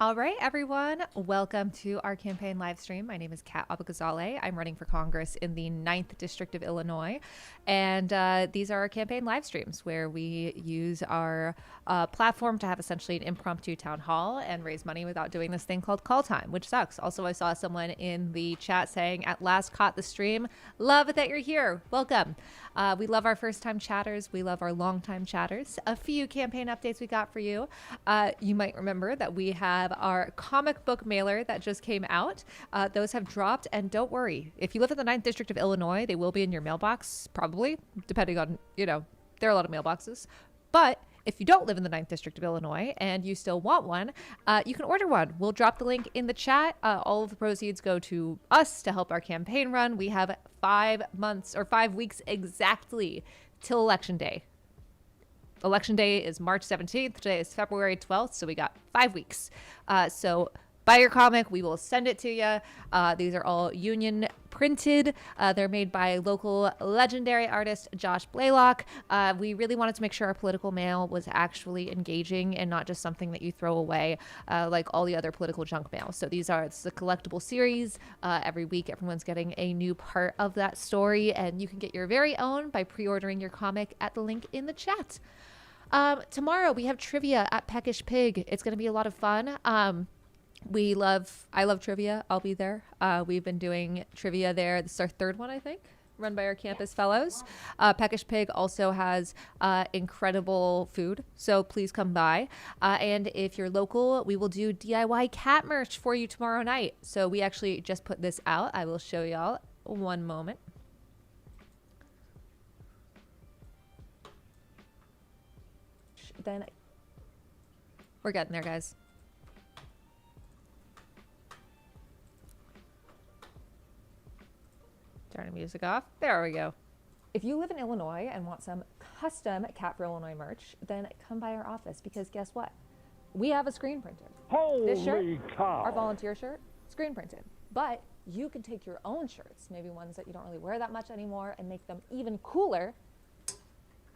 All right, everyone. Welcome to our campaign live stream. My name is Kat Abagazale. I'm running for Congress in the 9th District of Illinois. And these are our campaign live streams where we use our platform to have essentially an impromptu town hall and raise money without doing this thing called call time, which sucks. Also, I saw someone in the chat saying, "At last caught the stream. Love that you're here. Welcome." We love our first time chatters. We love our long time chatters. A few campaign updates we got for you. You might remember that we have our comic book mailer that just came out. Those have dropped, and don't worry. If you live in the 9th District of Illinois, they will be in your mailbox, probably, depending on, there are a lot of mailboxes. But if you don't live in the 9th District of Illinois and you still want one, you can order one. We'll drop the link in the chat. All of the proceeds go to us to help our campaign run. We have 5 months or 5 weeks exactly till Election Day. Election Day is March 17th. Today is February 12th, so we got 5 weeks. So buy your comic. We will send it to you. These are all union printed. They're made by local legendary artist Josh Blaylock. We really wanted to make sure our political mail was actually engaging and not just something that you throw away like all the other political junk mail. So it's a collectible series. Every week, everyone's getting a new part of that story, and you can get your very own by pre-ordering your comic at the link in the chat. Tomorrow, we have trivia at Peckish Pig. It's going to be a lot of fun. I love trivia. I'll be there. We've been doing trivia there. This is our 3rd one, I think, run by our campus fellows. Peckish Pig also has incredible food, so please come by. And if you're local, we will do DIY cat merch for you tomorrow night. So we actually just put this out. I will show y'all one moment. Then we're getting there, guys. Turn the music off. There we go. If you live in Illinois and want some custom Cat for Illinois merch, then come by our office, because guess what? We have a screen printer. This shirt, our volunteer shirt, screen printed. But you can take your own shirts, maybe ones that you don't really wear that much anymore, and make them even cooler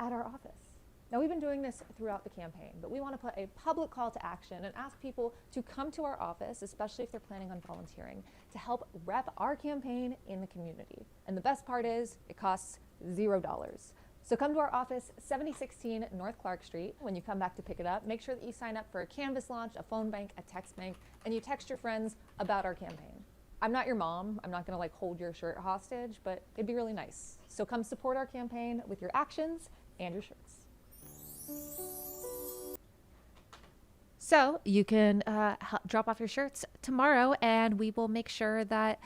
at our office. Now, we've been doing this throughout the campaign, but we want to put a public call to action and ask people to come to our office, especially if they're planning on volunteering, to help rep our campaign in the community. And the best part is it costs $0. So come to our office, 7016 North Clark Street. When you come back to pick it up, make sure that you sign up for a Canvas launch, a phone bank, a text bank, and you text your friends about our campaign. I'm not your mom. I'm not going to hold your shirt hostage, but it'd be really nice. So come support our campaign with your actions and your shirts. So you can drop off your shirts tomorrow, and we will make sure that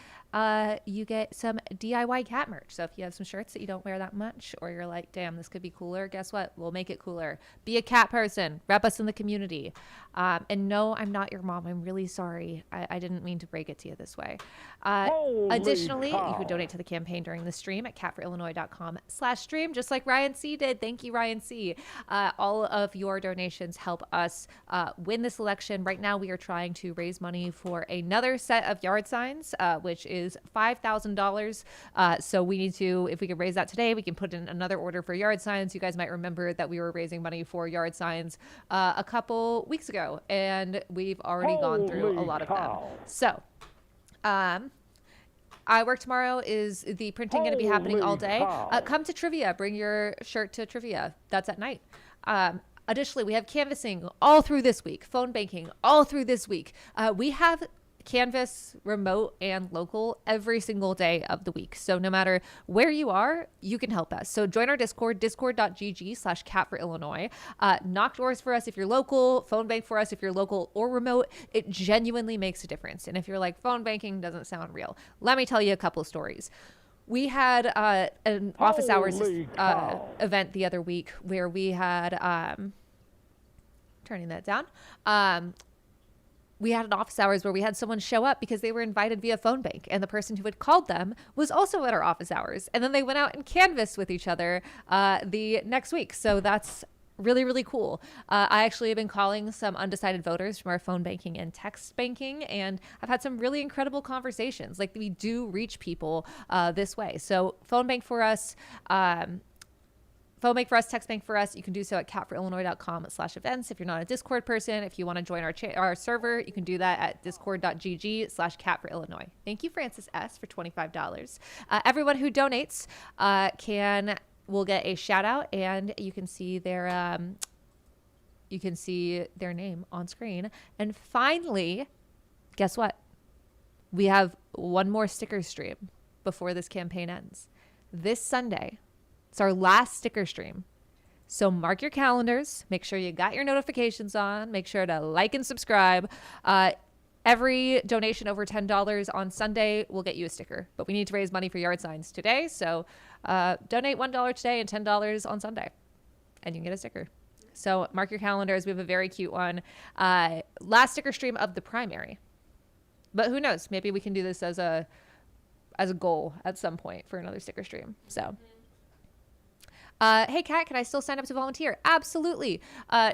you get some DIY cat merch. So if you have some shirts that you don't wear that much, or you're like, damn, this could be cooler, guess what? We'll make it cooler. Be a cat person. Rep us in the community. And no, I'm not your mom. I'm really sorry. I didn't mean to break it to you this way. Additionally, you can donate to the campaign during the stream at catforillinoi.com/stream, just like Ryan C. did. Thank you, Ryan C. All of your donations help us win this election. Right now, we are trying to raise money for another set of yard signs, which is $5,000. So we need to, if we could raise that today, we can put in another order for yard signs. You guys might remember that we were raising money for yard signs a couple weeks ago, and we've already gone through a lot of them. So I work tomorrow. Is the printing going to be happening all day? Come to trivia. Bring your shirt to trivia. That's at night. Additionally, we have canvassing all through this week, phone banking all through this week. We have Canvas, remote and local, every single day of the week. So no matter where you are, you can help us. So join our Discord, discord.gg/catforillinois. Knock doors for us if you're local, phone bank for us if you're local or remote. It genuinely makes a difference. And if you're like, phone banking doesn't sound real, let me tell you a couple of stories. We had an office hours event the other week where we had, turning that down, we had an office hours where we had someone show up because they were invited via phone bank, and the person who had called them was also at our office hours. And then they went out and canvassed with each other the next week. So that's really, really cool. I actually have been calling some undecided voters from our phone banking and text banking, and I've had some really incredible conversations. Like, we do reach people this way. So phone bank for us. phone bank for us, text bank for us. You can do so at catforillinois.com/events. If you're not a Discord person, if you want to join our server, you can do that at discord.gg/catforillinois. Thank you, Francis S., for $25. Everyone who donates will get a shout out, and you can see their name on screen. And finally, guess what? We have one more sticker stream before this campaign ends. This Sunday, it's our last sticker stream. So mark your calendars. Make sure you got your notifications on. Make sure to like and subscribe. Every donation over $10 on Sunday will get you a sticker. But we need to raise money for yard signs today. So donate $1 today and $10 on Sunday. And you can get a sticker. So mark your calendars. We have a very cute one. Last sticker stream of the primary. But who knows? Maybe we can do this as a goal at some point for another sticker stream. So... hey, Kat, can I still sign up to volunteer? Absolutely.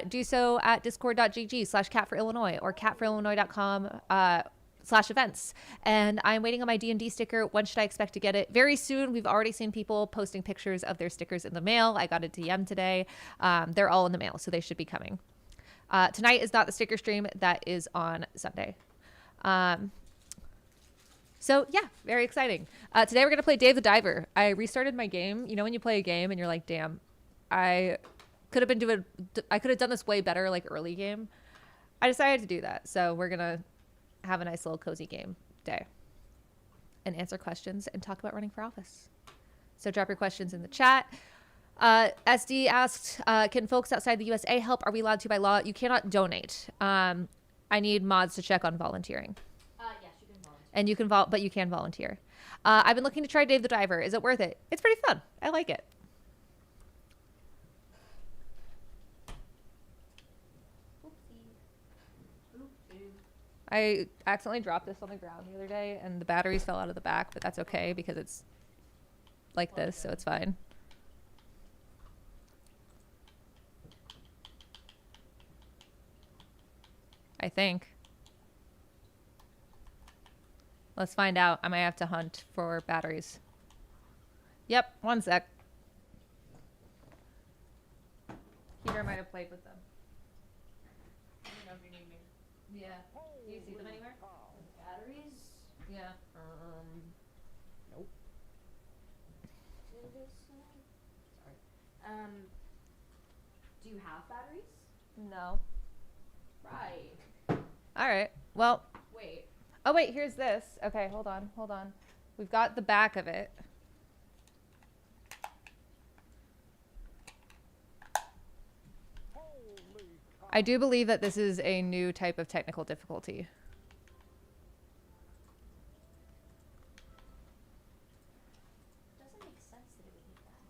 Do so at discord.gg/catforillinois or catforillinois.com/events. And I'm waiting on my D&D sticker. When should I expect to get it? Very soon. We've already seen people posting pictures of their stickers in the mail. I got a DM today. They're all in the mail, so they should be coming. Tonight is not the sticker stream. That is on Sunday. So yeah, very exciting. Today we're going to play Dave the Diver. I restarted my game. You know when you play a game and you're like, damn, I could have done this way better like early game. I decided to do that. So we're going to have a nice little cozy game day and answer questions and talk about running for office. So drop your questions in the chat. SD asked, can folks outside the USA help? Are we allowed to by law? You cannot donate. I need mods to check on volunteering. And you can but you can volunteer. I've been looking to try Dave the Diver. Is it worth it? It's pretty fun. I like it. I accidentally dropped this on the ground the other day, and the batteries fell out of the back, but that's okay because it's like this, so it's fine. I think. Let's find out. I might have to hunt for batteries. Yep, one sec. Peter might have played with them. I don't know if you need me. Yeah. Do you see them anywhere? Batteries? Yeah. Nope. Sorry. Do you have batteries? No. Right. All right. Well. Wait. Oh, wait, here's this. Okay, hold on. We've got the back of it. I do believe that this is a new type of technical difficulty. It doesn't make sense that it would need that.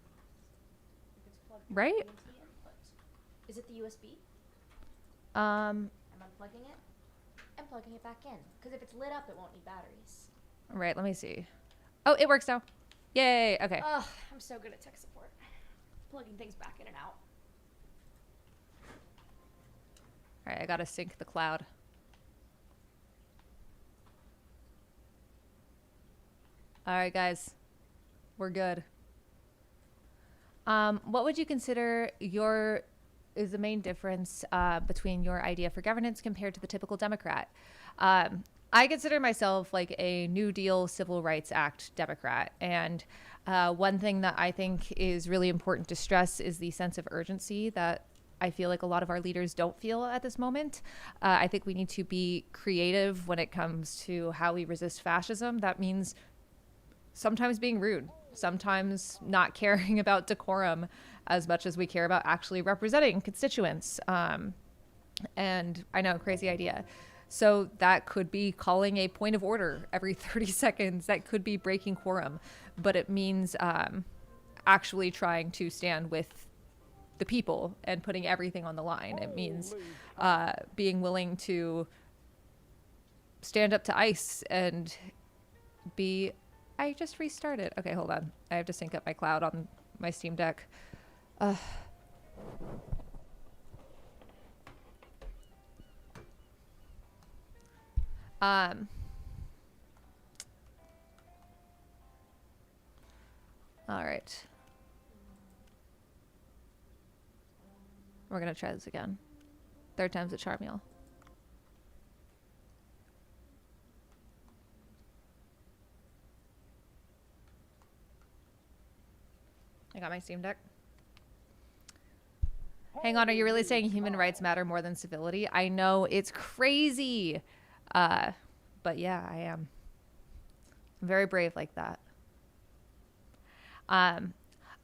If it's plugged Right? into the input. Is it the USB? Um, I'm unplugging it and plugging it back in. Because if it's lit up, it won't need batteries. right, let me see. Oh, it works now. Yay, okay. Ugh, I'm so good at tech support. Plugging things back in and out. All right, I gotta sync the cloud. All right, guys, we're good. What would you consider is the main difference between your idea for governance compared to the typical Democrat? I consider myself like a New Deal Civil Rights Act Democrat. And one thing that I think is really important to stress is the sense of urgency that I feel like a lot of our leaders don't feel at this moment. I think we need to be creative when it comes to how we resist fascism. That means sometimes being rude, sometimes not caring about decorum as much as we care about actually representing constituents. And I know, crazy idea. So that could be calling a point of order every 30 seconds. That could be breaking quorum. But it means actually trying to stand with the people and putting everything on the line. It means being willing to stand up to ICE and be... I just restarted. Okay, hold on. I have to sync up my cloud on my Steam Deck. All right. We're going to try this again. Third time's a charm, y'all. I got my Steam Deck. Hang on, are you really saying human rights matter more than civility? I know, it's crazy. But yeah, I am. I'm very brave like that.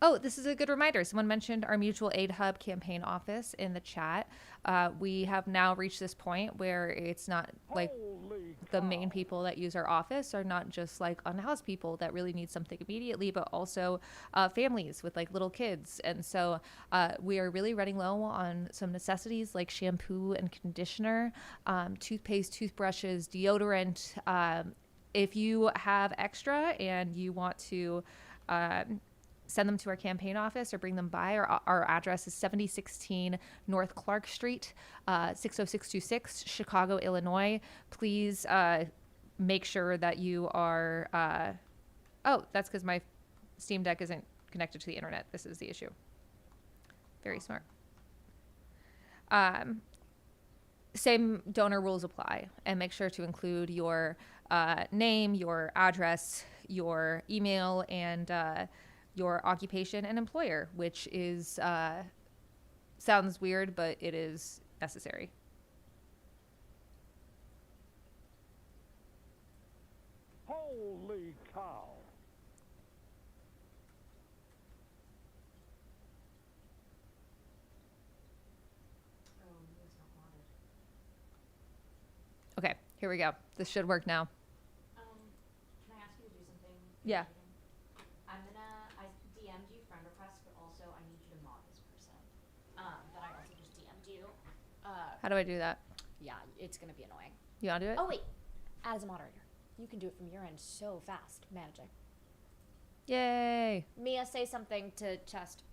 Oh, this is a good reminder. Someone mentioned our mutual aid hub campaign office in the chat. We have now reached this point where it's not like the main people that use our office are not just like unhoused people that really need something immediately, but also families with like little kids. And so we are really running low on some necessities like shampoo and conditioner, toothpaste, toothbrushes, deodorant. If you have extra and you want to send them to our campaign office or bring them by. Our address is 7016 North Clark Street, 60626, Chicago, Illinois. Please make sure that you are... oh, that's because my Steam Deck isn't connected to the internet. This is the issue. Very smart. Same donor rules apply. And make sure to include your name, your address, your email, and... your occupation and employer, which is sounds weird, but it is necessary. Holy cow. Okay, here we go. This should work now. Can I ask you to do something? Yeah. I DM'd you friend request, but also I need you to mod this person. That I also just DM'd you. How do I do that? Yeah, it's gonna be annoying. You want to do it? Oh wait, as a moderator, you can do it from your end so fast. Magic. Yay. Mia, say something to Chest.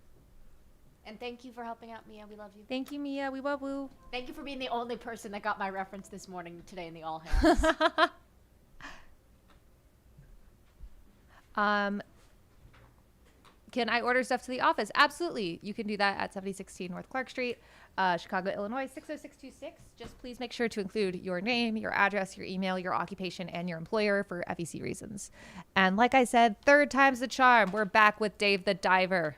And thank you for helping out, Mia. We love you. Thank you, Mia. We love you. Thank you for being the only person that got my reference this morning today in the all hands. Can I order stuff to the office? Absolutely. You can do that at 7016 North Clark Street, Chicago, Illinois, 60626. Just please make sure to include your name, your address, your email, your occupation, and your employer for FEC reasons. And like I said, third time's the charm. We're back with Dave the Diver.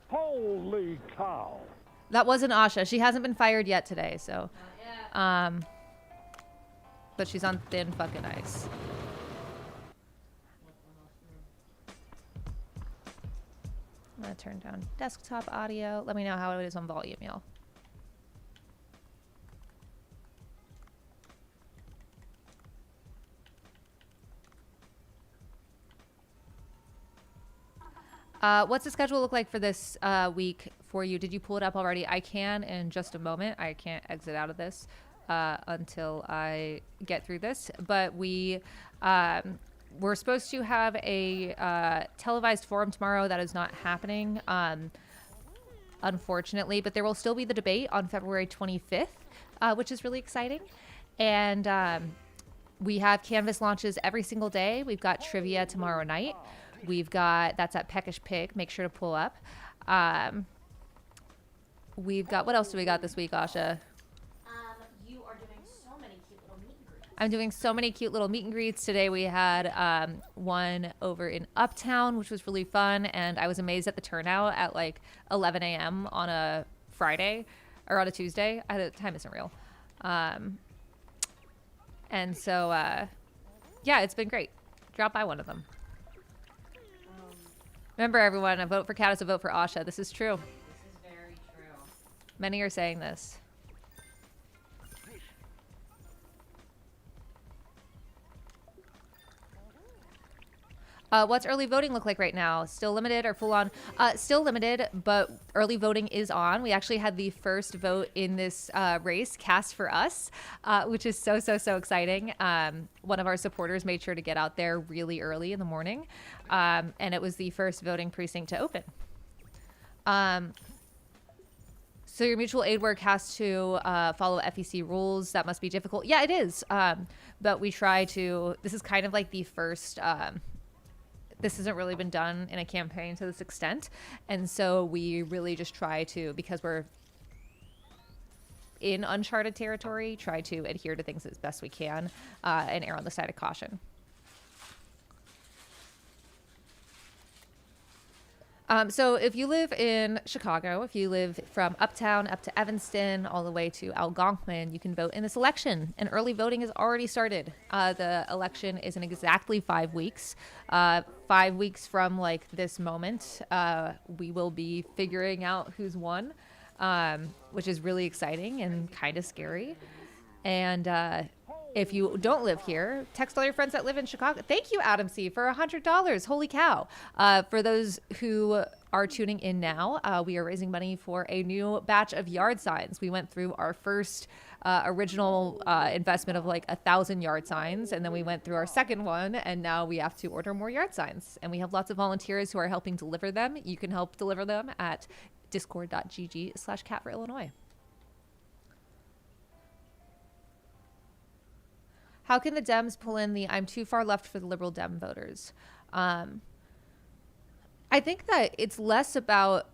Holy cow. That wasn't Asha. She hasn't been fired yet today, so. But she's on thin fucking ice. I'm gonna turn down desktop audio. Let me know how it is on volume, y'all. What's the schedule look like for this week for you? Did you pull it up already? I can in just a moment. I can't exit out of this until I get through this. But we're supposed to have a televised forum tomorrow. That is not happening, unfortunately. But there will still be the debate on February 25th, which is really exciting. And we have Canvas launches every single day. We've got trivia tomorrow night. We've got, that's at Peckish Pig. Make sure to pull up. We've got, what else do we got this week, Asha? You are doing so many cute little meet and greets. I'm doing so many cute little meet and greets. Today we had one over in Uptown, which was really fun. And I was amazed at the turnout at like 11 a.m. on a Friday or on a Tuesday. Time isn't real. And so, yeah, it's been great. Drop by one of them. Remember, everyone, a vote for Kat is a vote for Asha. This is true. This is very true. Many are saying this. What's early voting look like right now? Still limited or full on? Still limited, but early voting is on. We actually had the first vote in this race cast for us, which is so exciting. One of our supporters made sure to get out there really early in the morning, and it was the first voting precinct to open. So your mutual aid work has to follow FEC rules. That must be difficult. Yeah, it is. But we try to, this is kind of like the first this hasn't really been done in a campaign to this extent. And so we really just try to, because we're in uncharted territory, try to adhere to things as best we can, and err on the side of caution. So if you live in Chicago, if you live from Uptown up to Evanston, all the way to Algonquin, you can vote in this election. And early voting has already started. The election is in exactly 5 weeks. 5 weeks from like this moment, we will be figuring out who's won, which is really exciting and kind of scary. And if you don't live here, text all your friends that live in Chicago. Thank you, Adam C., for $100. Holy cow. For those who are tuning in now, we are raising money for a new batch of yard signs. We went through our first original investment of like 1,000 yard signs, and then we went through our second one, and now we have to order more yard signs. And we have lots of volunteers who are helping deliver them. You can help deliver them at discord.gg/cat for Illinois. How can the Dems pull in the I'm too far left for the liberal Dem voters? I think that it's less about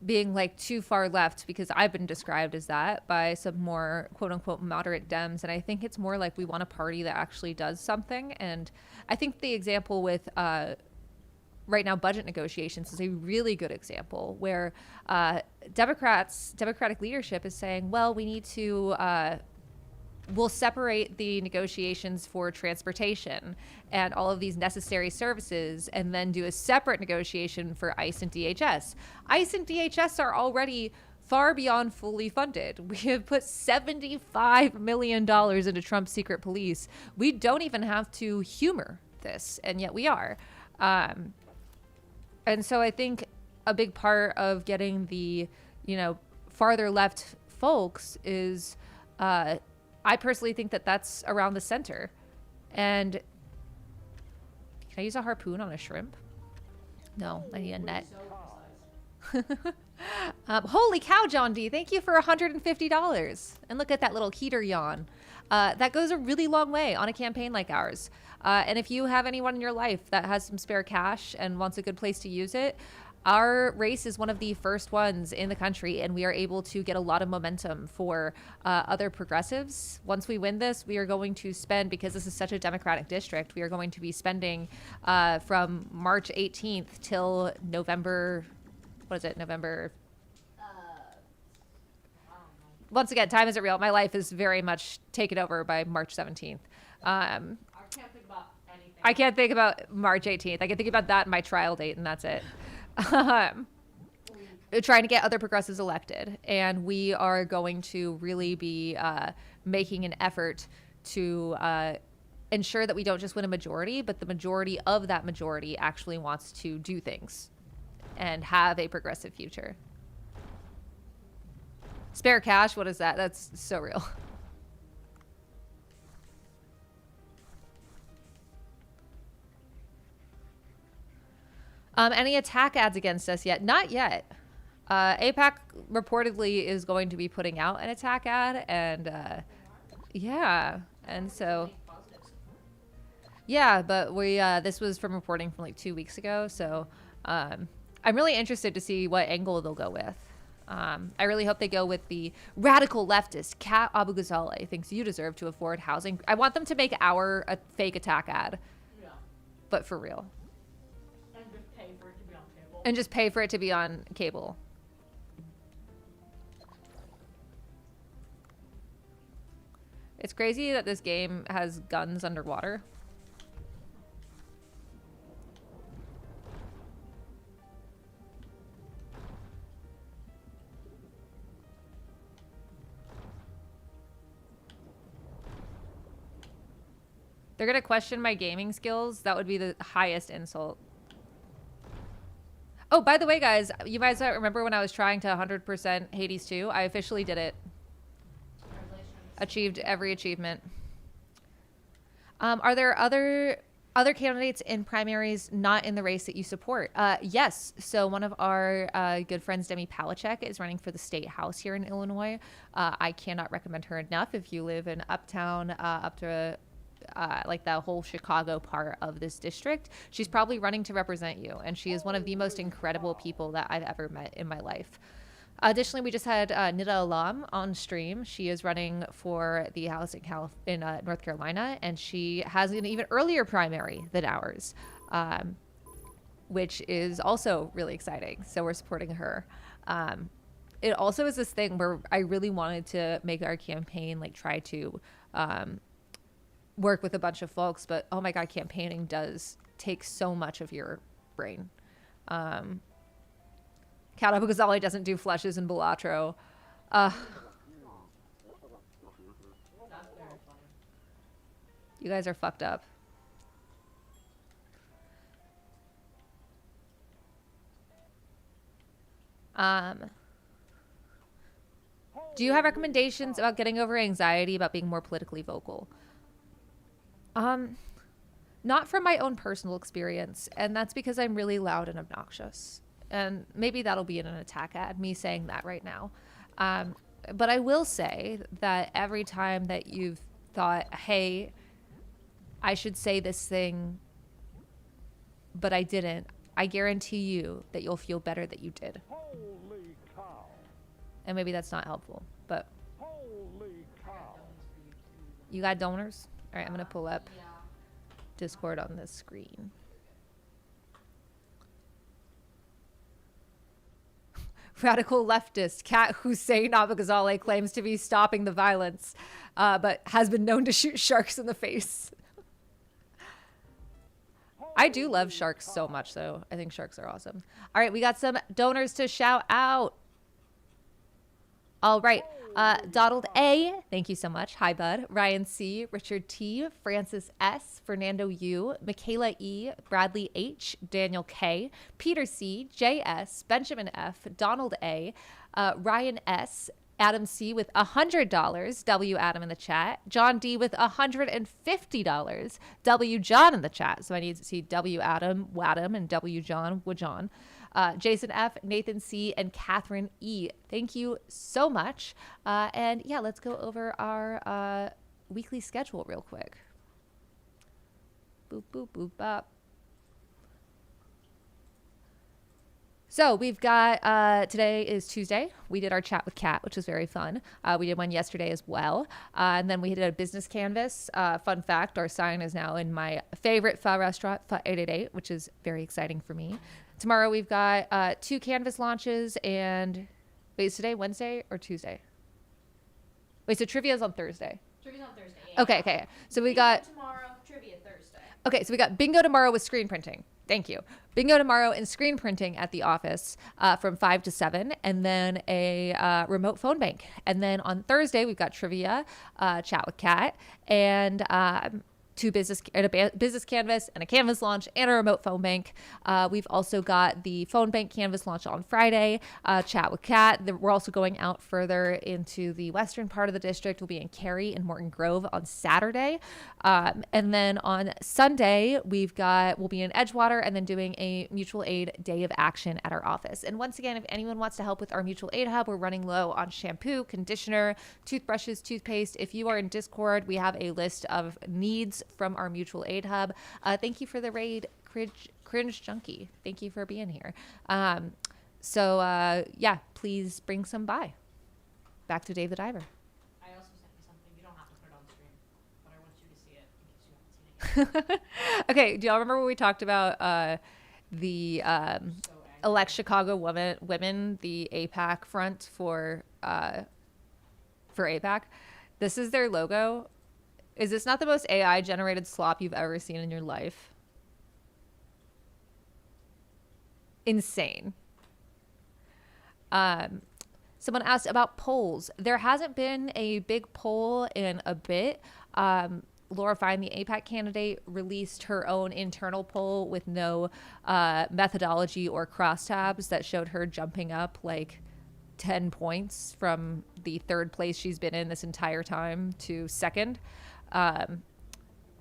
being like too far left, because I've been described as that by some more quote unquote moderate Dems. And I think it's more like we want a party that actually does something. And I think the example with right now budget negotiations is a really good example where Democratic leadership is saying, well, we need to we'll separate the negotiations for transportation and all of these necessary services and then do a separate negotiation for ICE and DHS. ICE and DHS are already far beyond fully funded. We have put $75 million into Trump's secret police. We don't even have to humor this, and yet we are. And so I think a big part of getting the, farther left folks is I personally think that that's around the center. And can I use a harpoon on a shrimp? No, I need a net. Holy cow, John D. Thank you for $150. And look at that little heater yawn. That goes a really long way on a campaign like ours. And if you have anyone in your life that has some spare cash and wants a good place to use it, our race is one of the first ones in the country, and we are able to get a lot of momentum for other progressives. Once we win this, we are going to spend, because this is such a Democratic district, we are going to be spending from March 18th till November, November? Once again, time isn't real. My life is very much taken over by March 17th. I can't think about anything. I can't think about March 18th. I can think about that and my trial date, and that's it. Trying to get other progressives elected, and we are going to really be making an effort to ensure that we don't just win a majority, but the majority of that majority actually wants to do things and have a progressive future. Spare cash, what is that? That's so real. Any attack ads against us yet? Not yet. AIPAC reportedly is going to be putting out an attack ad, and yeah, and so yeah, but we this was from reporting from like 2 weeks ago, so I'm really interested to see what angle they'll go with. I really hope they go with the radical leftist Kat Abu-Ghazaleh thinks you deserve to afford housing. I want them to make a fake attack ad, but for real. And just pay for it to be on cable. It's crazy that this game has guns underwater. They're gonna question my gaming skills. That would be the highest insult. Oh, by the way, guys, you guys remember when I was trying to 100% Hades 2? I officially did it. Achieved every achievement. Are there other candidates in primaries not in the race that you support? Yes. So one of our good friends, Demi Palachek, is running for the state house here in Illinois. I cannot recommend her enough. If you live in Uptown, up to like the whole Chicago part of this district, she's probably running to represent you. And she is one of the most incredible people that I've ever met in my life. Additionally, we just had Nida Alam on stream. She is running for the House in North Carolina, and she has an even earlier primary than ours, which is also really exciting. So we're supporting her. It also is this thing where I really wanted to make our campaign like try to work with a bunch of folks, but oh my God, campaigning does take so much of your brain. Cat Ghazali doesn't do flushes in Balatro. You guys are fucked up. Do you have recommendations about getting over anxiety about being more politically vocal? Not from my own personal experience, and that's because I'm really loud and obnoxious. And maybe that'll be an attack ad, me saying that right now. But I will say that every time that you've thought, hey, I should say this thing, but I didn't, I guarantee you that you'll feel better that you did. Holy cow. And maybe that's not helpful, but Holy cow. you got donors? All right, I'm going to pull up Discord on this screen. Radical leftist Kat Hussein Abagazale claims to be stopping the violence, but has been known to shoot sharks in the face. I do love sharks so much, though. I think sharks are awesome. All right, we got some donors to shout out. All right. Donald A, thank you so much. Hi, bud. Ryan C, Richard T, Francis S, Fernando U, Michaela E, Bradley H, Daniel K, Peter C, JS, Benjamin F, Donald A, Ryan S, Adam C with $100, W Adam in the chat, John D with $150, W John in the chat. So I need to see W Adam, Wadam, and W John, Wajon. Jason F, Nathan C, and Catherine E. Thank you so much. And yeah, let's go over our weekly schedule real quick. Boop, boop, boop, bop. So we've got, today is Tuesday. We did our chat with Kat, which was very fun. We did one yesterday as well. And then we did a business canvas. Fun fact, our sign is now in my favorite pho restaurant, Pho 888, which is very exciting for me. Tomorrow we've got 2 canvas launches and, wait, is today Wednesday or Tuesday? Wait, so trivia is on Thursday. Trivia's on Thursday. Yeah. Okay. So we got tomorrow, trivia Thursday. Okay, so we got bingo tomorrow with screen printing. Thank you. Bingo tomorrow and screen printing at the office from 5 to 7, and then a remote phone bank. And then on Thursday, we've got trivia, chat with Kat, and a business canvas and a canvas launch and a remote phone bank. We've also got the phone bank canvas launch on Friday, chat with Kat. We're also going out further into the western part of the district. We'll be in Cary and Morton Grove on Saturday. And then on Sunday, we'll be in Edgewater and then doing a mutual aid day of action at our office. And once again, if anyone wants to help with our mutual aid hub, we're running low on shampoo, conditioner, toothbrushes, toothpaste. If you are in Discord, we have a list of needs from our mutual aid hub. Thank you for the raid, Cringe Junkie. Thank you for being here. Yeah, please bring some by. Back to Dave the Diver. I also sent you something. You don't have to put it on stream, but I want you to see it in case you haven't seen it. Okay, do y'all remember when we talked about the Elect Chicago women, the APAC front for APAC? This is their logo. Is this not the most AI generated slop you've ever seen in your life? Insane. Someone asked about polls. There hasn't been a big poll in a bit. Laura Fine, the APAC candidate, released her own internal poll with no methodology or crosstabs that showed her jumping up like 10 points from the third place she's been in this entire time to second.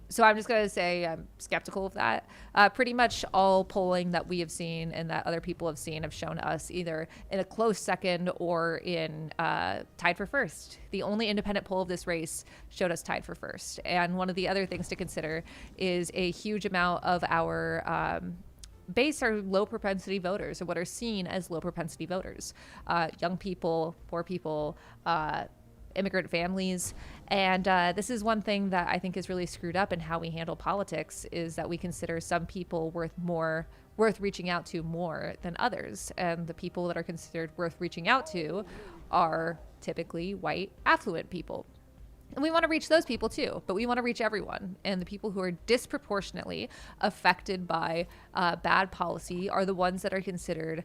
So I'm just going to say I'm skeptical of that. Pretty much all polling that we have seen and that other people have seen have shown us either in a close second or in tied for first. The only independent poll of this race showed us tied for first. And one of the other things to consider is a huge amount of our base are low propensity voters, or what are seen as low propensity voters. Young people, poor people, immigrant families. And this is one thing that I think is really screwed up in how we handle politics, is that we consider some people worth reaching out to more than others. And the people that are considered worth reaching out to are typically white, affluent people. And we want to reach those people too, but we want to reach everyone. And the people who are disproportionately affected by bad policy are the ones that are considered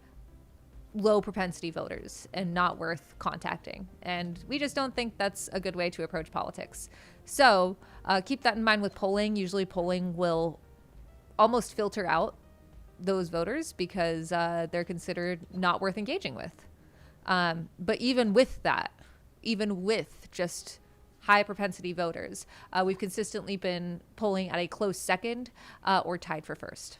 low propensity voters and not worth contacting. And we just don't think that's a good way to approach politics. So keep that in mind with polling. Usually polling will almost filter out those voters because they're considered not worth engaging with. But even with that, even with just high propensity voters, we've consistently been polling at a close second or tied for first.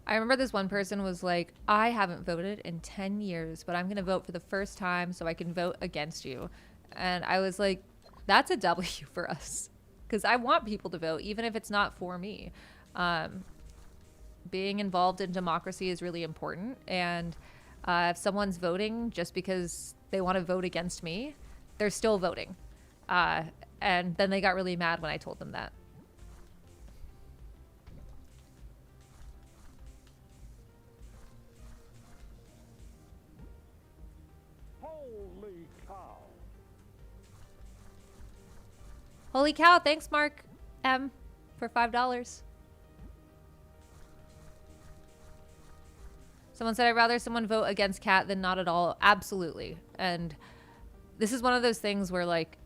I remember this one person was like, I haven't voted in 10 years, but I'm going to vote for the first time so I can vote against you. And I was like, that's a W for us, because I want people to vote, even if it's not for me. Being involved in democracy is really important. And if someone's voting just because they want to vote against me, they're still voting. And then they got really mad when I told them that. Holy cow. Holy cow, thanks, Mark M, for $5. Someone said, I'd rather someone vote against Kat than not at all. Absolutely. And this is one of those things where, like,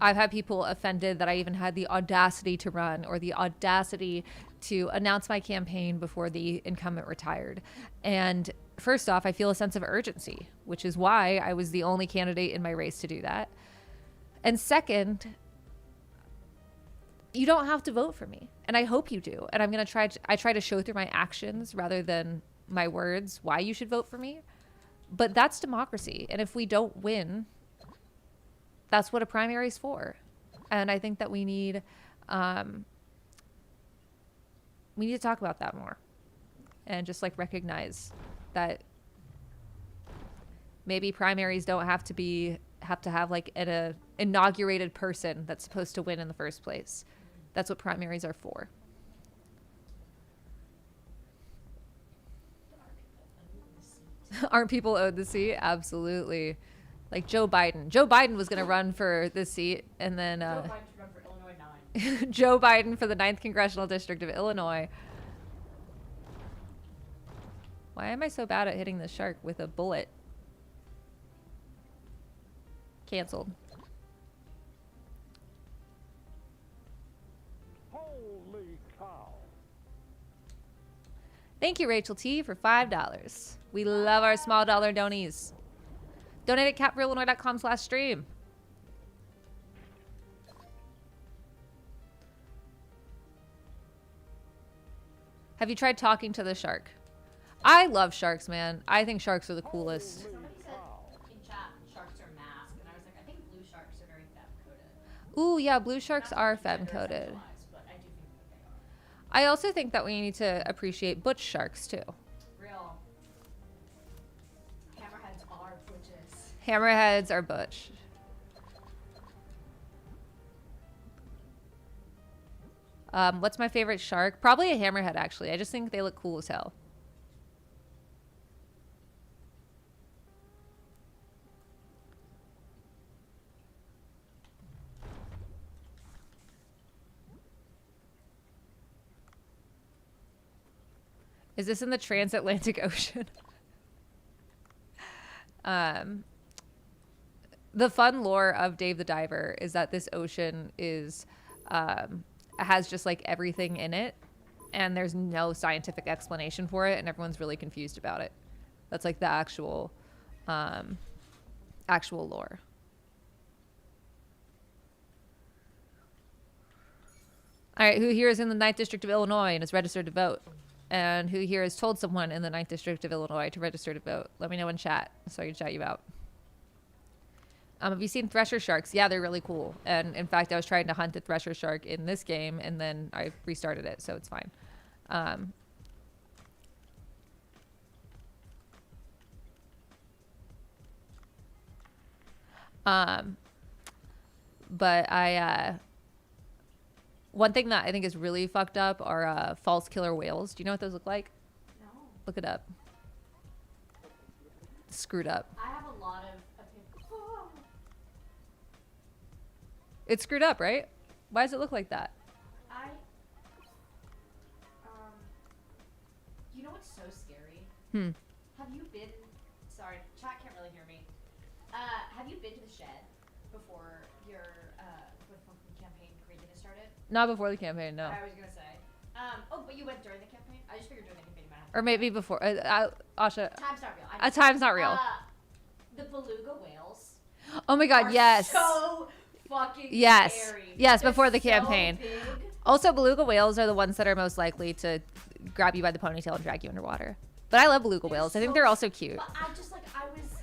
I've had people offended that I even had the audacity to run or the audacity to announce my campaign before the incumbent retired. And first off, I feel a sense of urgency, which is why I was the only candidate in my race to do that. And second, you don't have to vote for me. And I hope you do. And I'm going to try to show through my actions rather than my words why you should vote for me. But that's democracy. And if we don't win, that's what a primary is for. And I think that we need to talk about that more and just like recognize that maybe primaries don't have to have like an inaugurated person that's supposed to win in the first place. That's what primaries are for. Aren't people owed the seat? Absolutely. Like Joe Biden. Joe Biden was going to run for this seat, and then Joe Biden should run for Illinois 9. Joe Biden for the 9th Congressional District of Illinois. Why am I so bad at hitting the shark with a bullet? Canceled. Holy cow. Thank you, Rachel T, for $5. We love our small dollar donies. Donate at capforillinois.com/stream. Have you tried talking to the shark? I love sharks, man. I think sharks are the coolest. Somebody said in chat, sharks are masked, and I was like, I think blue sharks are very femme-coded. Ooh, yeah, blue sharks Not are to gender femme-coded. sexualized, but I do think that they are. I also think that we need to appreciate butch sharks, too. Real hammerheads are butches. Hammerheads are butch. What's my favorite shark? Probably a hammerhead, actually. I just think they look cool as hell. Is this in the transatlantic ocean? The fun lore of Dave the Diver is that this ocean is has just like everything in it, and there's no scientific explanation for it, and everyone's really confused about it. That's like the actual lore. All right, who here is in the 9th District of Illinois and is registered to vote? And who here has told someone in the 9th District of Illinois to register to vote? Let me know in chat so I can shout you out. Have you seen thresher sharks? Yeah, they're really cool. And in fact, I was trying to hunt a thresher shark in this game, and then I restarted it, so it's fine. But one thing that I think is really fucked up are false killer whales. Do you know what those look like? No. Look it up. Screwed up. I have a lot of opinions. Oh. It's screwed up, right? Why does it look like that? You know what's so scary? Have you been, sorry, chat can't really hear me. Have you been to the shed before your, before the campaign craziness started? Not before the campaign, no. I was gonna say. Oh, but you went during the campaign? I just figured during the campaign you might have. Or maybe before. Asha. Time's not real. I know. Time's not real. The beluga whales. Oh my god, Are yes. so fucking Yes. scary. Yes, They're before the so campaign. big. Also, beluga whales are the ones that are most likely to grab you by the ponytail and drag you underwater. But I love beluga whales. I think they're also cute. But I just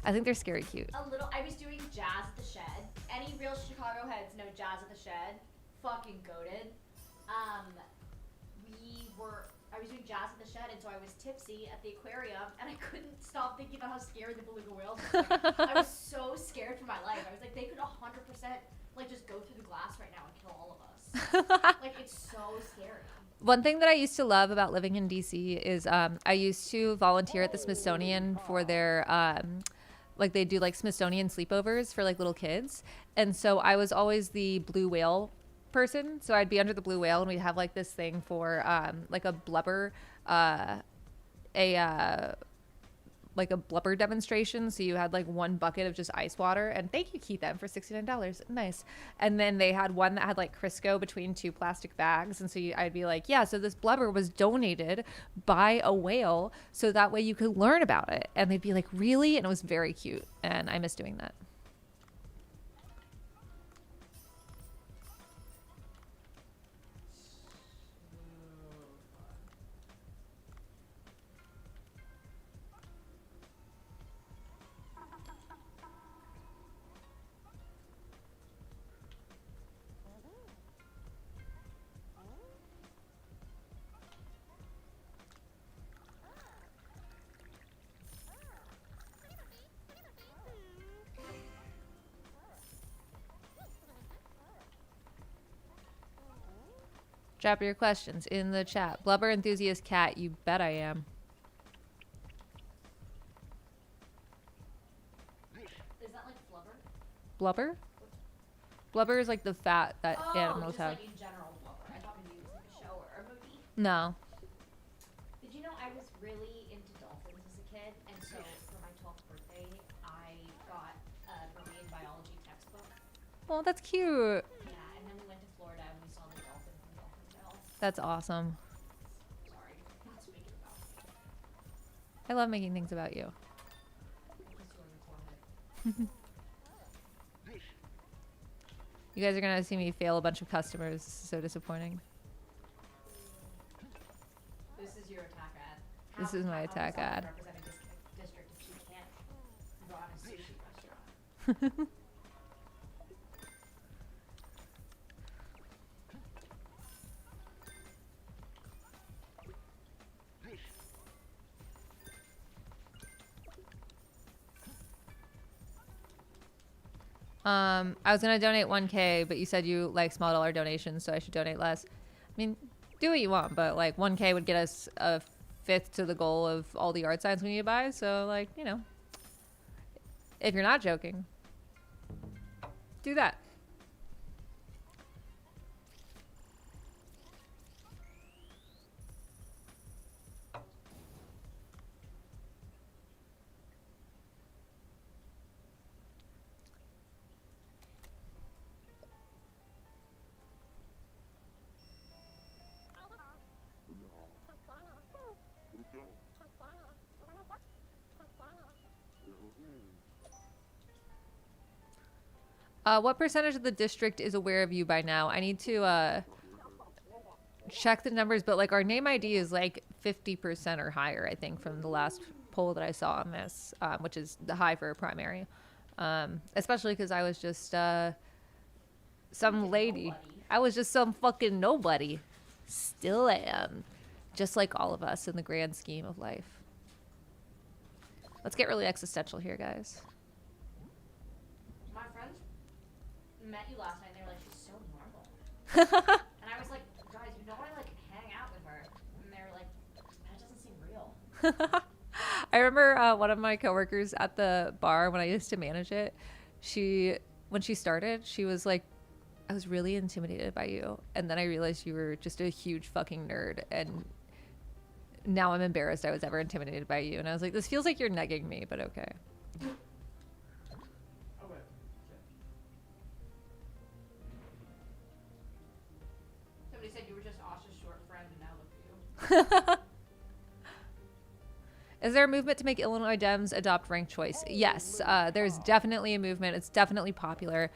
I think they're scary cute. I was doing jazz at the shed. Any real Chicago heads know jazz at the shed. Fucking goated. I was doing jazz at the shed, and so I was tipsy at the aquarium, and I couldn't stop thinking about how scary the beluga whales were. Like, I was so scared for my life. I was like, they could 100% like just go through the glass right now and kill all of us. Like, it's so scary. One thing that I used to love about living in DC is I used to volunteer at the Smithsonian for their like they do like Smithsonian sleepovers for like little kids, and so I was always the blue whale person. So I'd be under the blue whale, and we'd have like this thing for like a blubber like a blubber demonstration. So you had like one bucket of just ice water, and thank you, Keith M, for $69. Nice. And then they had one that had like Crisco between two plastic bags, and so I'd be like, yeah, so this blubber was donated by a whale, so that way you could learn about it. And they'd be like, really? And it was very cute, and I miss doing that. Drop your questions in the chat. Blubber enthusiast cat, you bet I am. Is that like flubber? Blubber? Blubber is like the fat that animals just have. like in general blubber. I thought maybe it was like a show or a movie. No. Did you know I was really into dolphins as a kid, and so for my 12th birthday, I got a marine biology textbook. Oh, that's cute. Yeah, and then we went to Florida and we saw the dolphin from Dolphin Tale. That's awesome. Sorry, not speaking about me. I love making things about you. Because you were recorded. You guys are going to see me fail a bunch of customers. This is so disappointing. This is your attack ad. This is my attack ad. Represent a district if she can't run a sushi restaurant. I was going to donate 1K, but you said you like small dollar donations, so I should donate less. I mean, do what you want, but like 1K would get us a fifth to the goal of all the art signs we need to buy. So like, you know, if you're not joking, do that. What percentage of the district is aware of you by now? I need to check the numbers, but like our name ID is like 50% or higher, I think, from the last poll that I saw on this, which is the high for a primary. Especially because I was just some lady. Nobody. I was just some fucking nobody. Still am. Just like all of us in the grand scheme of life. Let's get really existential here, guys. My friends met you last night and they were like, she's so normal. And I was like, guys, you know I like hang out with her. And they were like, that doesn't seem real. I remember one of my coworkers at the bar when I used to manage it. When she started, she was like, I was really intimidated by you. And then I realized you were just a huge fucking nerd. And now I'm embarrassed I was ever intimidated by you. And I was like, this feels like you're negging me, but okay. Somebody said you were just Asha's short friend and now look at you. Is there a movement to make Illinois Dems adopt ranked choice? Yes, there's definitely a movement. It's definitely popular.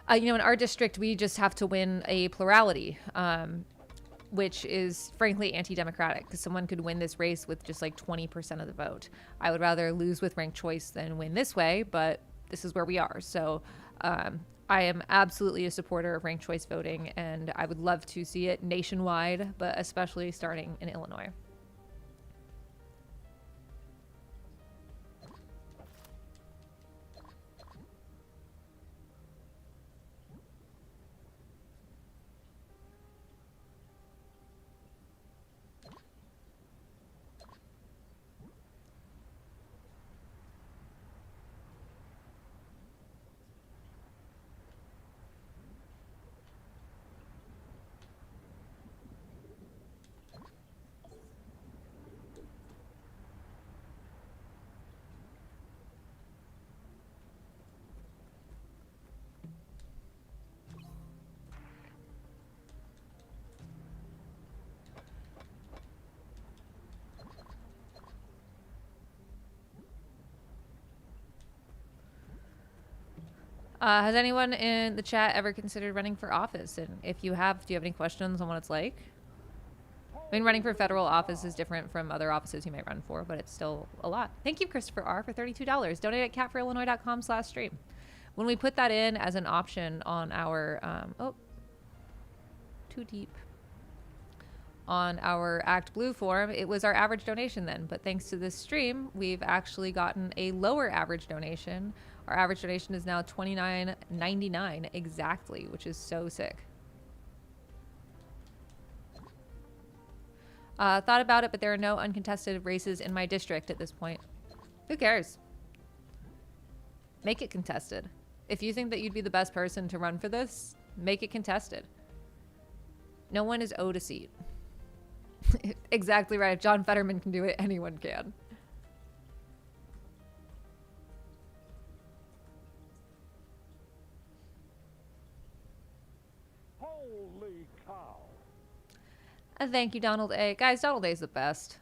In our district, we just have to win a plurality, which is frankly anti-democratic because someone could win this race with just like 20% of the vote. I would rather lose with ranked choice than win this way, but this is where we are. So I am absolutely a supporter of ranked choice voting, and I would love to see it nationwide, but especially starting in Illinois. Has anyone in the chat ever considered running for office? And if you have, do you have any questions on what it's like? I mean, running for federal office is different from other offices you might run for, but it's still a lot. Thank you, Christopher R., for $32. Donate at catforillinois.com/stream. When we put that in as an option on our, too deep. On our Act Blue form, it was our average donation then. But thanks to this stream, we've actually gotten a lower average donation. Our average donation is now $29.99 exactly, which is so sick. Thought about it, but there are no uncontested races in my district at this point. Who cares? Make it contested. If you think that you'd be the best person to run for this, make it contested. No one is owed a seat. Exactly right. If John Fetterman can do it, anyone can. Holy cow. Thank you, Donald A. Guys, Donald A is the best.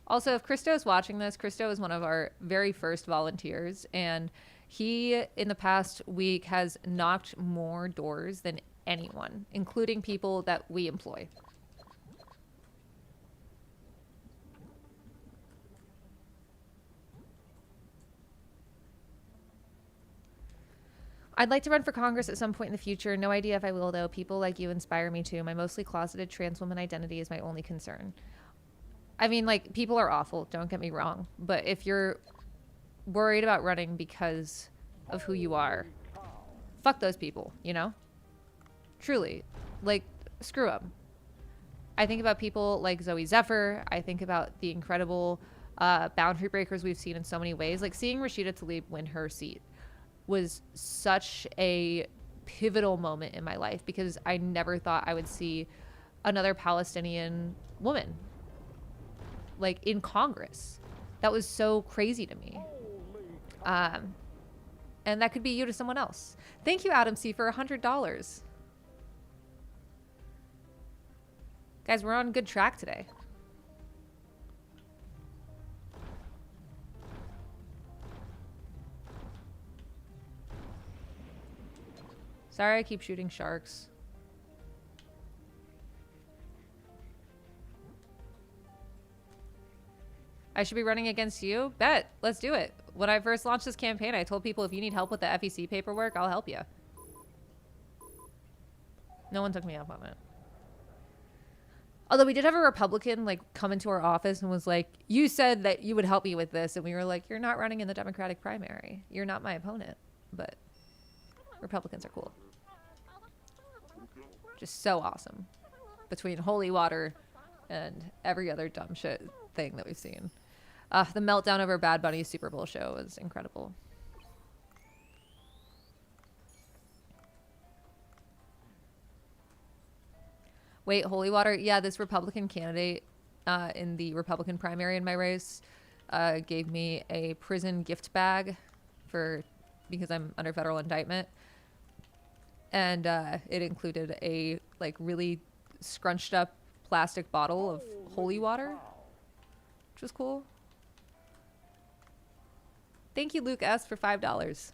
Also, if Christo is watching this, Christo is one of our very first volunteers, and he, in the past week, has knocked more doors than anyone, including people that we employ. I'd like to run for Congress at some point in the future. No idea if I will, though. People like you inspire me too. My mostly closeted trans woman identity is my only concern. I mean, like, people are awful, don't get me wrong. But if you're worried about running because of who you are, fuck those people, you know? Truly. Like, screw them. I think about people like Zoe Zephyr. I think about the incredible boundary breakers we've seen in so many ways. Like, seeing Rashida Tlaib win her seat was such a pivotal moment in my life because I never thought I would see another Palestinian woman like in Congress. That was so crazy to me. And that could be you to someone else. Thank you, Adam C, for $100. Guys, we're on good track today. Sorry, I keep shooting sharks. I should be running against you? Bet. Let's do it. When I first launched this campaign, I told people if you need help with the FEC paperwork, I'll help you. No one took me up on it. Although we did have a Republican like come into our office and was like, you said that you would help me with this. And we were like, you're not running in the Democratic primary. You're not my opponent. But Republicans are cool. Just so awesome. Between holy water and every other dumb shit thing that we've seen. The meltdown over Bad Bunny's Super Bowl show was incredible. Wait, holy water? Yeah, this Republican candidate in the Republican primary in my race gave me a prison gift bag because I'm under federal indictment. And it included a like really scrunched up plastic bottle of holy water, which was cool. Thank you, Luke S., for $5.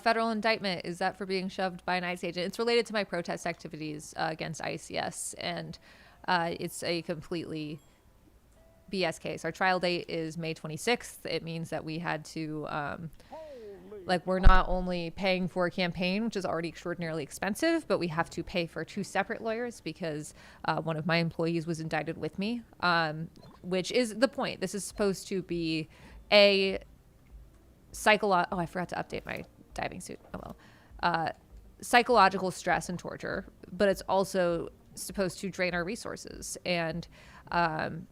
Federal indictment, is that for being shoved by an ICE agent? It's related to my protest activities against ICE, yes. And it's a completely BS case. Our trial date is May 26th. It means that we had to, we're not only paying for a campaign, which is already extraordinarily expensive, but we have to pay for 2 separate lawyers because one of my employees was indicted with me, which is the point. This is supposed to be a psychological... Oh, I forgot to update my diving suit. Oh well. Psychological stress and torture, but it's also supposed to drain our resources. And the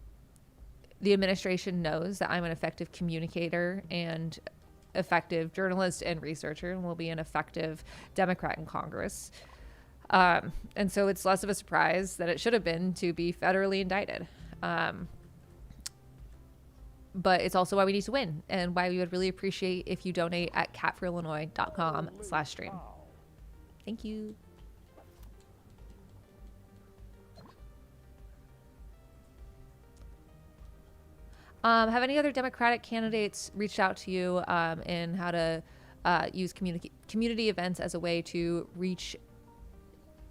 administration knows that I'm an effective communicator and effective journalist and researcher, and will be an effective Democrat in Congress. And so it's less of a surprise that it should have been to be federally indicted. But it's also why we need to win, and why we would really appreciate if you donate at catforillinois.com/stream. Thank you. Have any other Democratic candidates reached out to you in how to use community events as a way to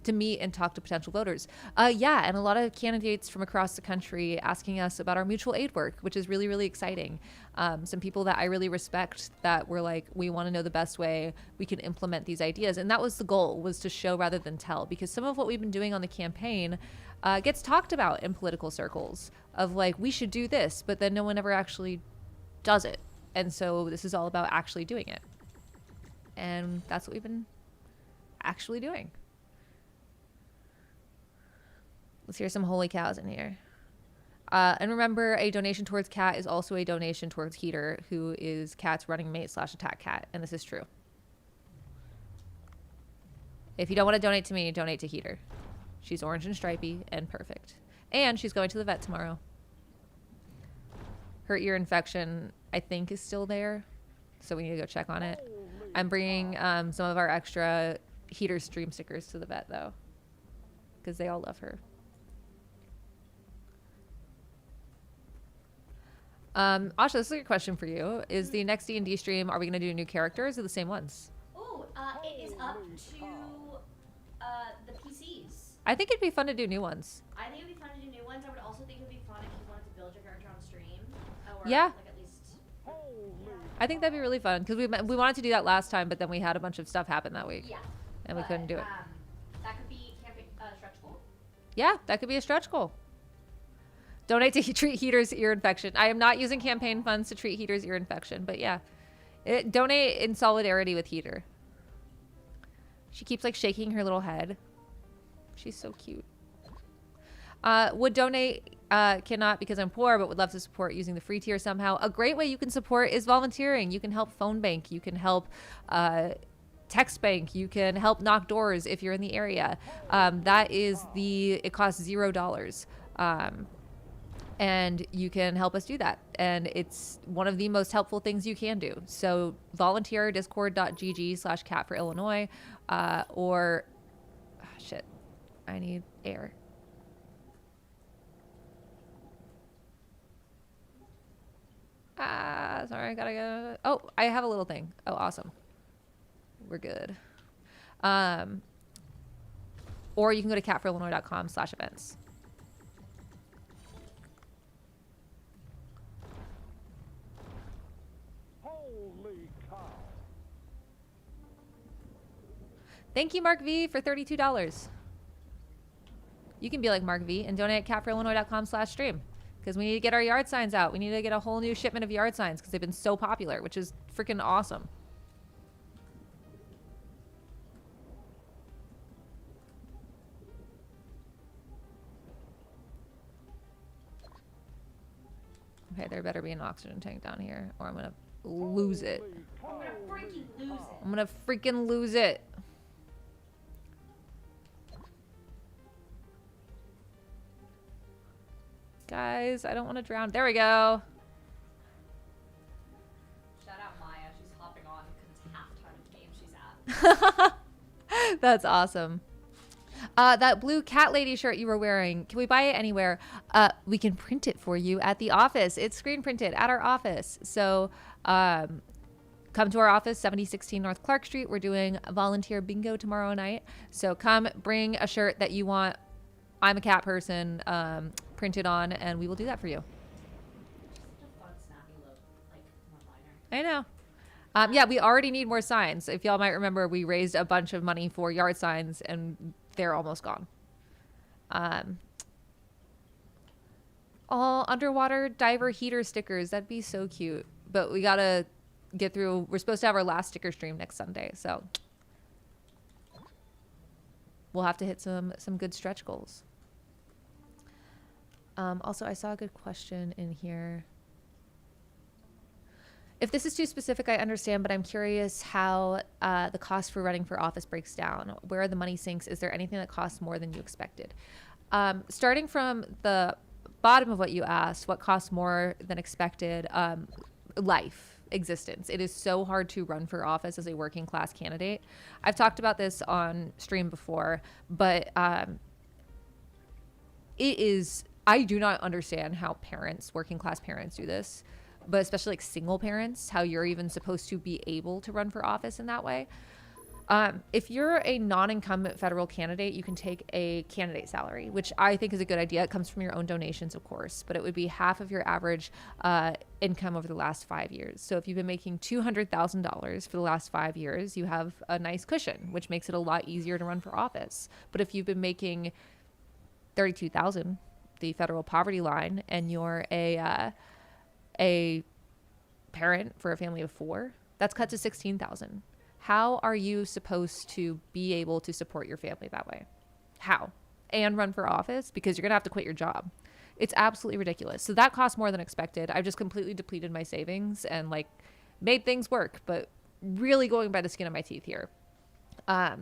meet and talk to potential voters? Yeah, and a lot of candidates from across the country asking us about our mutual aid work, which is really, really exciting. Some people that I really respect that were like, we want to know the best way we can implement these ideas. And that was the goal, was to show rather than tell, because some of what we've been doing on the campaign gets talked about in political circles of like, we should do this, but then no one ever actually does it. And so this is all about actually doing it. And that's what we've been actually doing. Let's hear some holy cows in here. And remember, a donation towards Cat is also a donation towards Heater, who is Cat's running mate / attack cat. And this is true. If you don't want to donate to me, donate to Heater. She's orange and stripy and perfect. And she's going to the vet tomorrow. Her ear infection, I think, is still there. So we need to go check on it. I'm bringing some of our extra Heater stream stickers to the vet, though, because they all love her. Asha, this is a good question for you. Is the next D&D stream, are we going to do new characters or the same ones? Ooh, it is up to the PCs. I think it'd be fun to do new ones. I think it'd be fun to do new ones. I would also think it would be fun if you wanted to build your character on stream. Or Yeah. Like at least. I think that'd be really fun, because we wanted to do that last time, but then we had a bunch of stuff happen that week. Yeah. And we couldn't do it. That could be camping stretch goal. Yeah, that could be a stretch goal. Donate to treat Heater's ear infection. I am not using campaign funds to treat Heater's ear infection, but yeah. Donate in solidarity with Heater. She keeps like shaking her little head. She's so cute. Would donate, cannot because I'm poor, but would love to support using the free tier somehow. A great way you can support is volunteering. You can help phone bank. You can help text bank. You can help knock doors if you're in the area. It costs $0. And you can help us do that. And it's one of the most helpful things you can do. So volunteer, discord.gg/catforillinois, or shit. I need air. Sorry, I gotta go. Oh, I have a little thing. Oh, awesome. We're good. Or you can go to catforillinois.com/events. Holy cow. Thank you, Mark V, for $32. You can be like Mark V and donate at catforillinois.com/stream because we need to get our yard signs out. We need to get a whole new shipment of yard signs because they've been so popular, which is freaking awesome. Okay, there better be an oxygen tank down here or I'm going to lose it. I'm gonna freaking lose it. I'm going to freaking lose it. Guys, I don't want to drown. There we go. Shout out Maya. She's hopping on because it's halftime of the game she's at. That's awesome. That blue cat lady shirt you were wearing, can we buy it anywhere? We can print it for you at the office. It's screen printed at our office. So come to our office, 7016 North Clark Street. We're doing a volunteer bingo tomorrow night. So come bring a shirt that you want. I'm a cat person, printed on, and we will do that for you. Such a fun, snappy little, like, one-liner. I know. Yeah, we already need more signs. If y'all might remember, we raised a bunch of money for yard signs, and they're almost gone. All underwater diver heater stickers. That'd be so cute. But we got to get through. We're supposed to have our last sticker stream next Sunday, so we'll have to hit some good stretch goals. Also, I saw a good question in here. If this is too specific, I understand, but I'm curious how the cost for running for office breaks down. Where are the money sinks? Is there anything that costs more than you expected? Starting from the bottom of what you asked, what costs more than expected? Life, existence. It is so hard to run for office as a working class candidate. I've talked about this on stream before, but it is, I do not understand how parents, working class parents, do this, but especially like single parents, how you're even supposed to be able to run for office in that way. If you're a non-incumbent federal candidate, you can take a candidate salary, which I think is a good idea. It comes from your own donations, of course, but it would be half of your average income over the last 5 years. So if you've been making $200,000 for the last 5 years, you have a nice cushion, which makes it a lot easier to run for office. But if you've been making $32,000, the federal poverty line, and you're a parent for a family of 4, that's cut to $16,000. How are you supposed to be able to support your family that way? How? And run for office? Because you're going to have to quit your job. It's absolutely ridiculous. So that costs more than expected. I've just completely depleted my savings and like made things work, but really going by the skin of my teeth here. A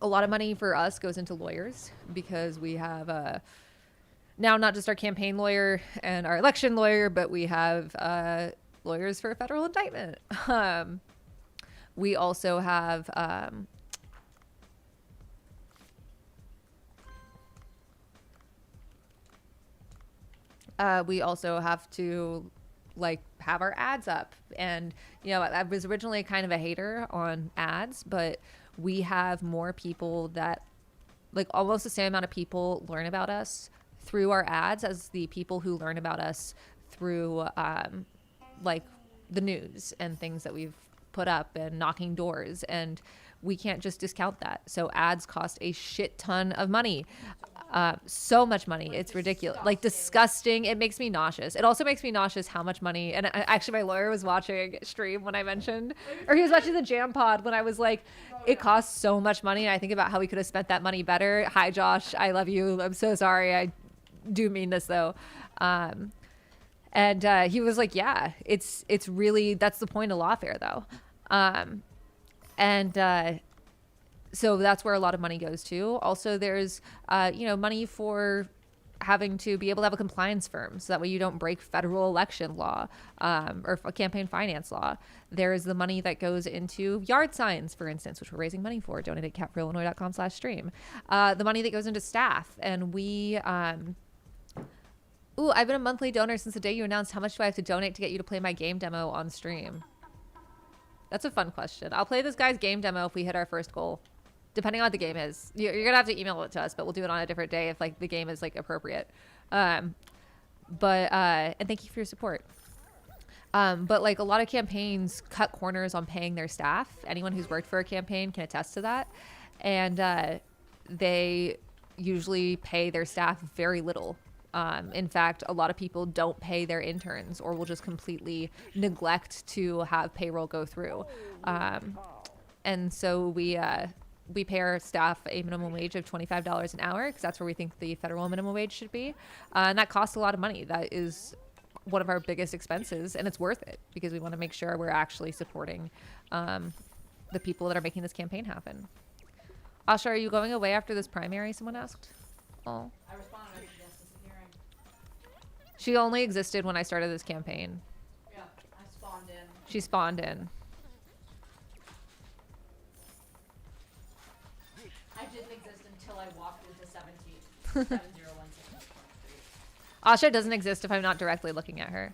lot of money for us goes into lawyers because we have now not just our campaign lawyer and our election lawyer, but we have lawyers for a federal indictment. We also have to like have our ads up. And you know, I was originally kind of a hater on ads, but we have more people that, like, almost the same amount of people learn about us through our ads as the people who learn about us through like the news and things that we've put up and knocking doors, and we can't just discount that. So ads cost a shit ton of money, so much money. It's ridiculous, like disgusting. It makes me nauseous. It also makes me nauseous how much money. And actually, my lawyer was watching stream when I mentioned, or he was watching the Jam Pod when I was like, it costs so much money. And I think about how we could have spent that money better. Hi, Josh. I love you. I'm so sorry. I do mean this though. And he was like, yeah, it's really, that's the point of lawfare though. So that's where a lot of money goes to. Also, there's, money for having to be able to have a compliance firm so that way you don't break federal election law or campaign finance law. There is the money that goes into yard signs, for instance, which we're raising money for. Donate at catforillinois.com/stream. The money that goes into staff. And we... Ooh, I've been a monthly donor since the day you announced. How much do I have to donate to get you to play my game demo on stream? That's a fun question. I'll play this guy's game demo if we hit our first goal. Depending on what the game is. You're going to have to email it to us, but we'll do it on a different day if like the game is like appropriate. And thank you for your support. But like a lot of campaigns cut corners on paying their staff. Anyone who's worked for a campaign can attest to that. And they usually pay their staff very little. In fact, a lot of people don't pay their interns or will just completely neglect to have payroll go through. And so we pay our staff a minimum wage of $25 an hour because that's where we think the federal minimum wage should be. And that costs a lot of money. That is one of our biggest expenses, and it's worth it because we want to make sure we're actually supporting the people that are making this campaign happen. Asha, are you going away after this primary? Someone asked. Oh. I responded to yes, disappearing. She only existed when I started this campaign. Yeah, I spawned in. She spawned in. I didn't exist until I walked into 7016. Asha doesn't exist if I'm not directly looking at her.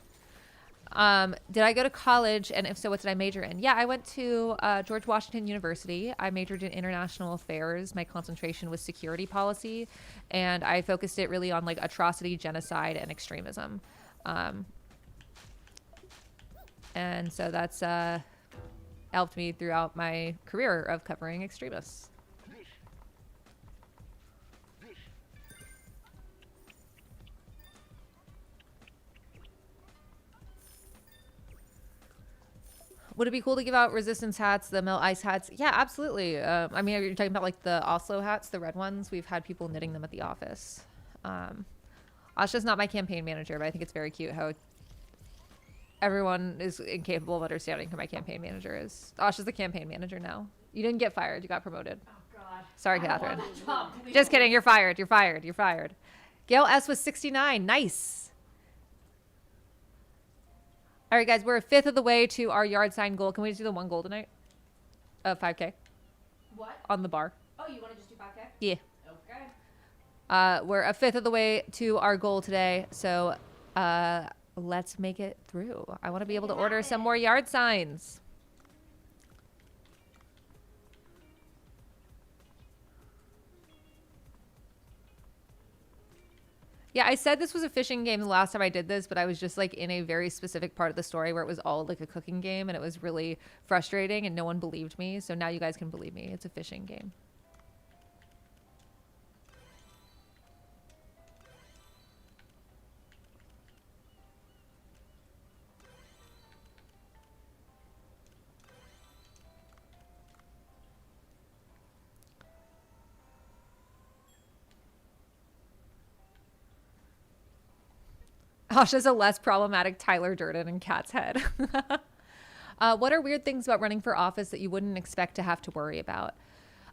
Did I go to college? And if so, what did I major in? Yeah, I went to George Washington University. I majored in international affairs. My concentration was security policy. And I focused it really on like atrocity, genocide, and extremism. And so that's helped me throughout my career of covering extremists. Would it be cool to give out resistance hats, the melt ice hats? Yeah, absolutely. I mean, are you talking about like the Oslo hats, the red ones? We've had people knitting them at the office. Asha's not my campaign manager, but I think it's very cute how everyone is incapable of understanding who my campaign manager is. Asha's the campaign manager now. You didn't get fired. You got promoted. Oh, God. Sorry, Catherine. Job, Just kidding. You're fired. You're fired. You're fired. Gail S. was 69. Nice. All right, guys, we're a fifth of the way to our yard sign goal. Can we just do the one goal tonight? 5K What? on the bar. Oh, you want to just do 5K? Yeah. Okay. We're a fifth of the way to our goal today. So let's make it through. I want to be able to order some more yard signs. Yeah, I said this was a fishing game the last time I did this, but I was just like in a very specific part of the story where it was all like a cooking game and it was really frustrating and no one believed me. So now you guys can believe me. It's a fishing game. Asha's a less problematic Tyler Durden in Cat's head. What are weird things about running for office that you wouldn't expect to have to worry about?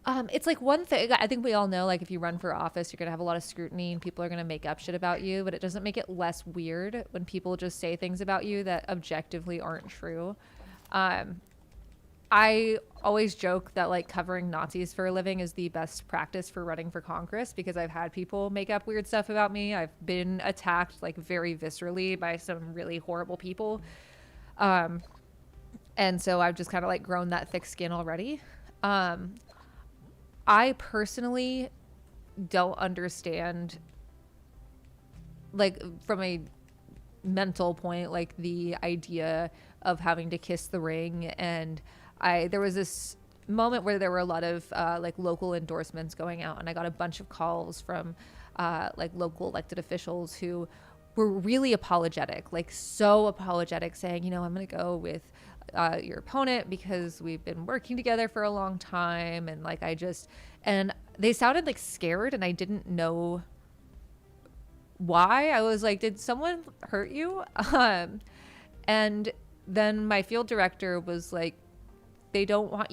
It's like one thing, I think we all know, like if you run for office, you're going to have a lot of scrutiny and people are going to make up shit about you, but it doesn't make it less weird when people just say things about you that objectively aren't true. I always joke that like covering Nazis for a living is the best practice for running for Congress because I've had people make up weird stuff about me. I've been attacked like very viscerally by some really horrible people. And so I've just kind of like grown that thick skin already. I personally don't understand, like from a mental point, like the idea of having to kiss the ring. And there was this moment where there were a lot of like local endorsements going out, and I got a bunch of calls from like local elected officials who were really apologetic, like so apologetic, saying, you know, I'm going to go with your opponent because we've been working together for a long time. And like, and they sounded like scared, and I didn't know why. I was like, did someone hurt you? And then my field director was like, they don't want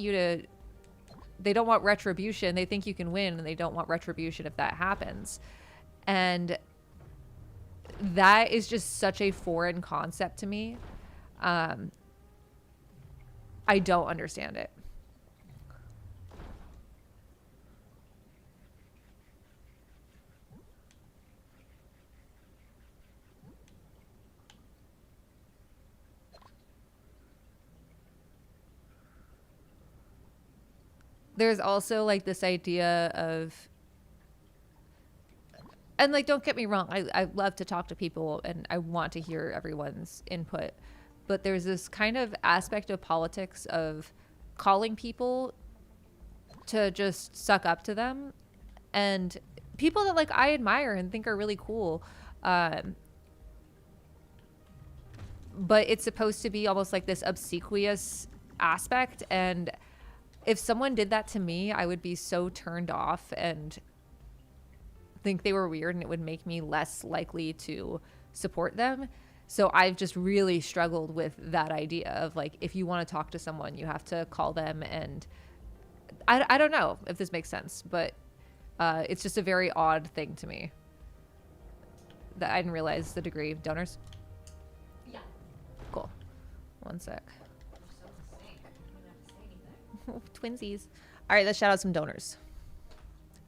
retribution. They think you can win, and they don't want retribution if that happens. And that is just such a foreign concept to me. I don't understand it. There's also like this idea of, and like, don't get me wrong, I love to talk to people and I want to hear everyone's input, but there's this kind of aspect of politics of calling people to just suck up to them, and people that like I admire and think are really cool, but it's supposed to be almost like this obsequious aspect, and if someone did that to me, I would be so turned off and think they were weird, and it would make me less likely to support them. So I've just really struggled with that idea of like, if you want to talk to someone, you have to call them. And I don't know if this makes sense, but it's just a very odd thing to me that I didn't realize the degree of donors. Yeah. Cool. One sec. We're so in sync. We don't have to say anything. Twinsies. All right, let's shout out some donors.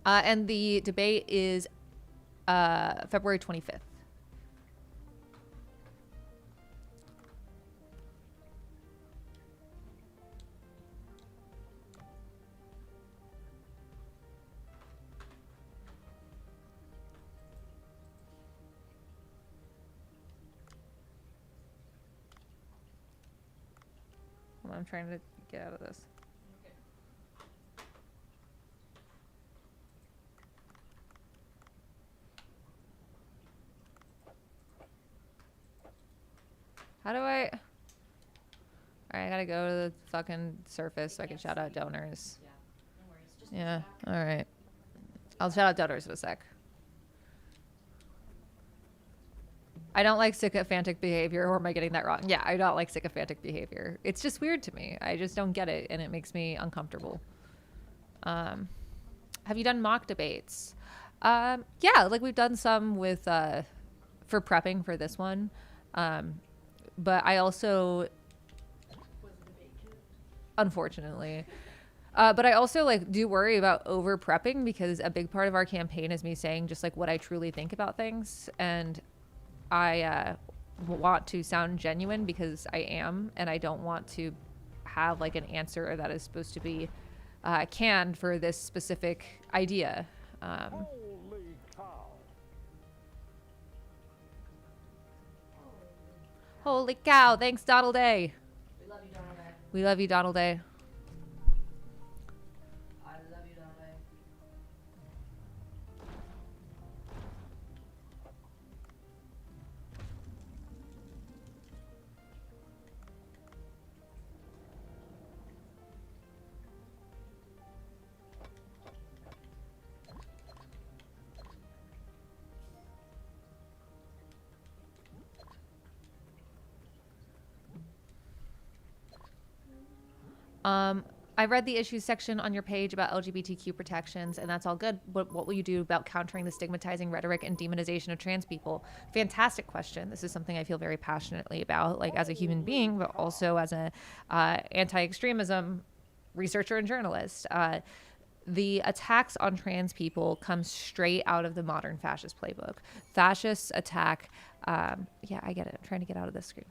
And the debate is February 25th. Hold on, I'm trying to get out of this. Okay. How do I? All right, I gotta go to the fucking surface so I can shout out donors. Yeah. No worries. Just Yeah. back. All right. I'll shout out donors in a sec. I don't like sycophantic behavior, or am I getting that wrong? Yeah, I don't like sycophantic behavior. It's just weird to me. I just don't get it, and it makes me uncomfortable. Have you done mock debates? Yeah, like we've done some with for prepping for this one. But I also, Was the debate kid? unfortunately, but I also like do worry about over prepping, because a big part of our campaign is me saying just like what I truly think about things, and I want to sound genuine because I am, and I don't want to have like an answer that is supposed to be canned for this specific idea. Holy cow. Holy cow! Thanks, Donald A. We love you, Donald. We love you, Donald A. I love you, Donald. I read the issues section on your page about LGBTQ protections, and that's all good. But what will you do about countering the stigmatizing rhetoric and demonization of trans people? Fantastic question. This is something I feel very passionately about, like as a human being, but also as a anti-extremism researcher and journalist. The attacks on trans people come straight out of the modern fascist playbook. Fascists attack. Yeah, I get it. I'm trying to get out of this screen.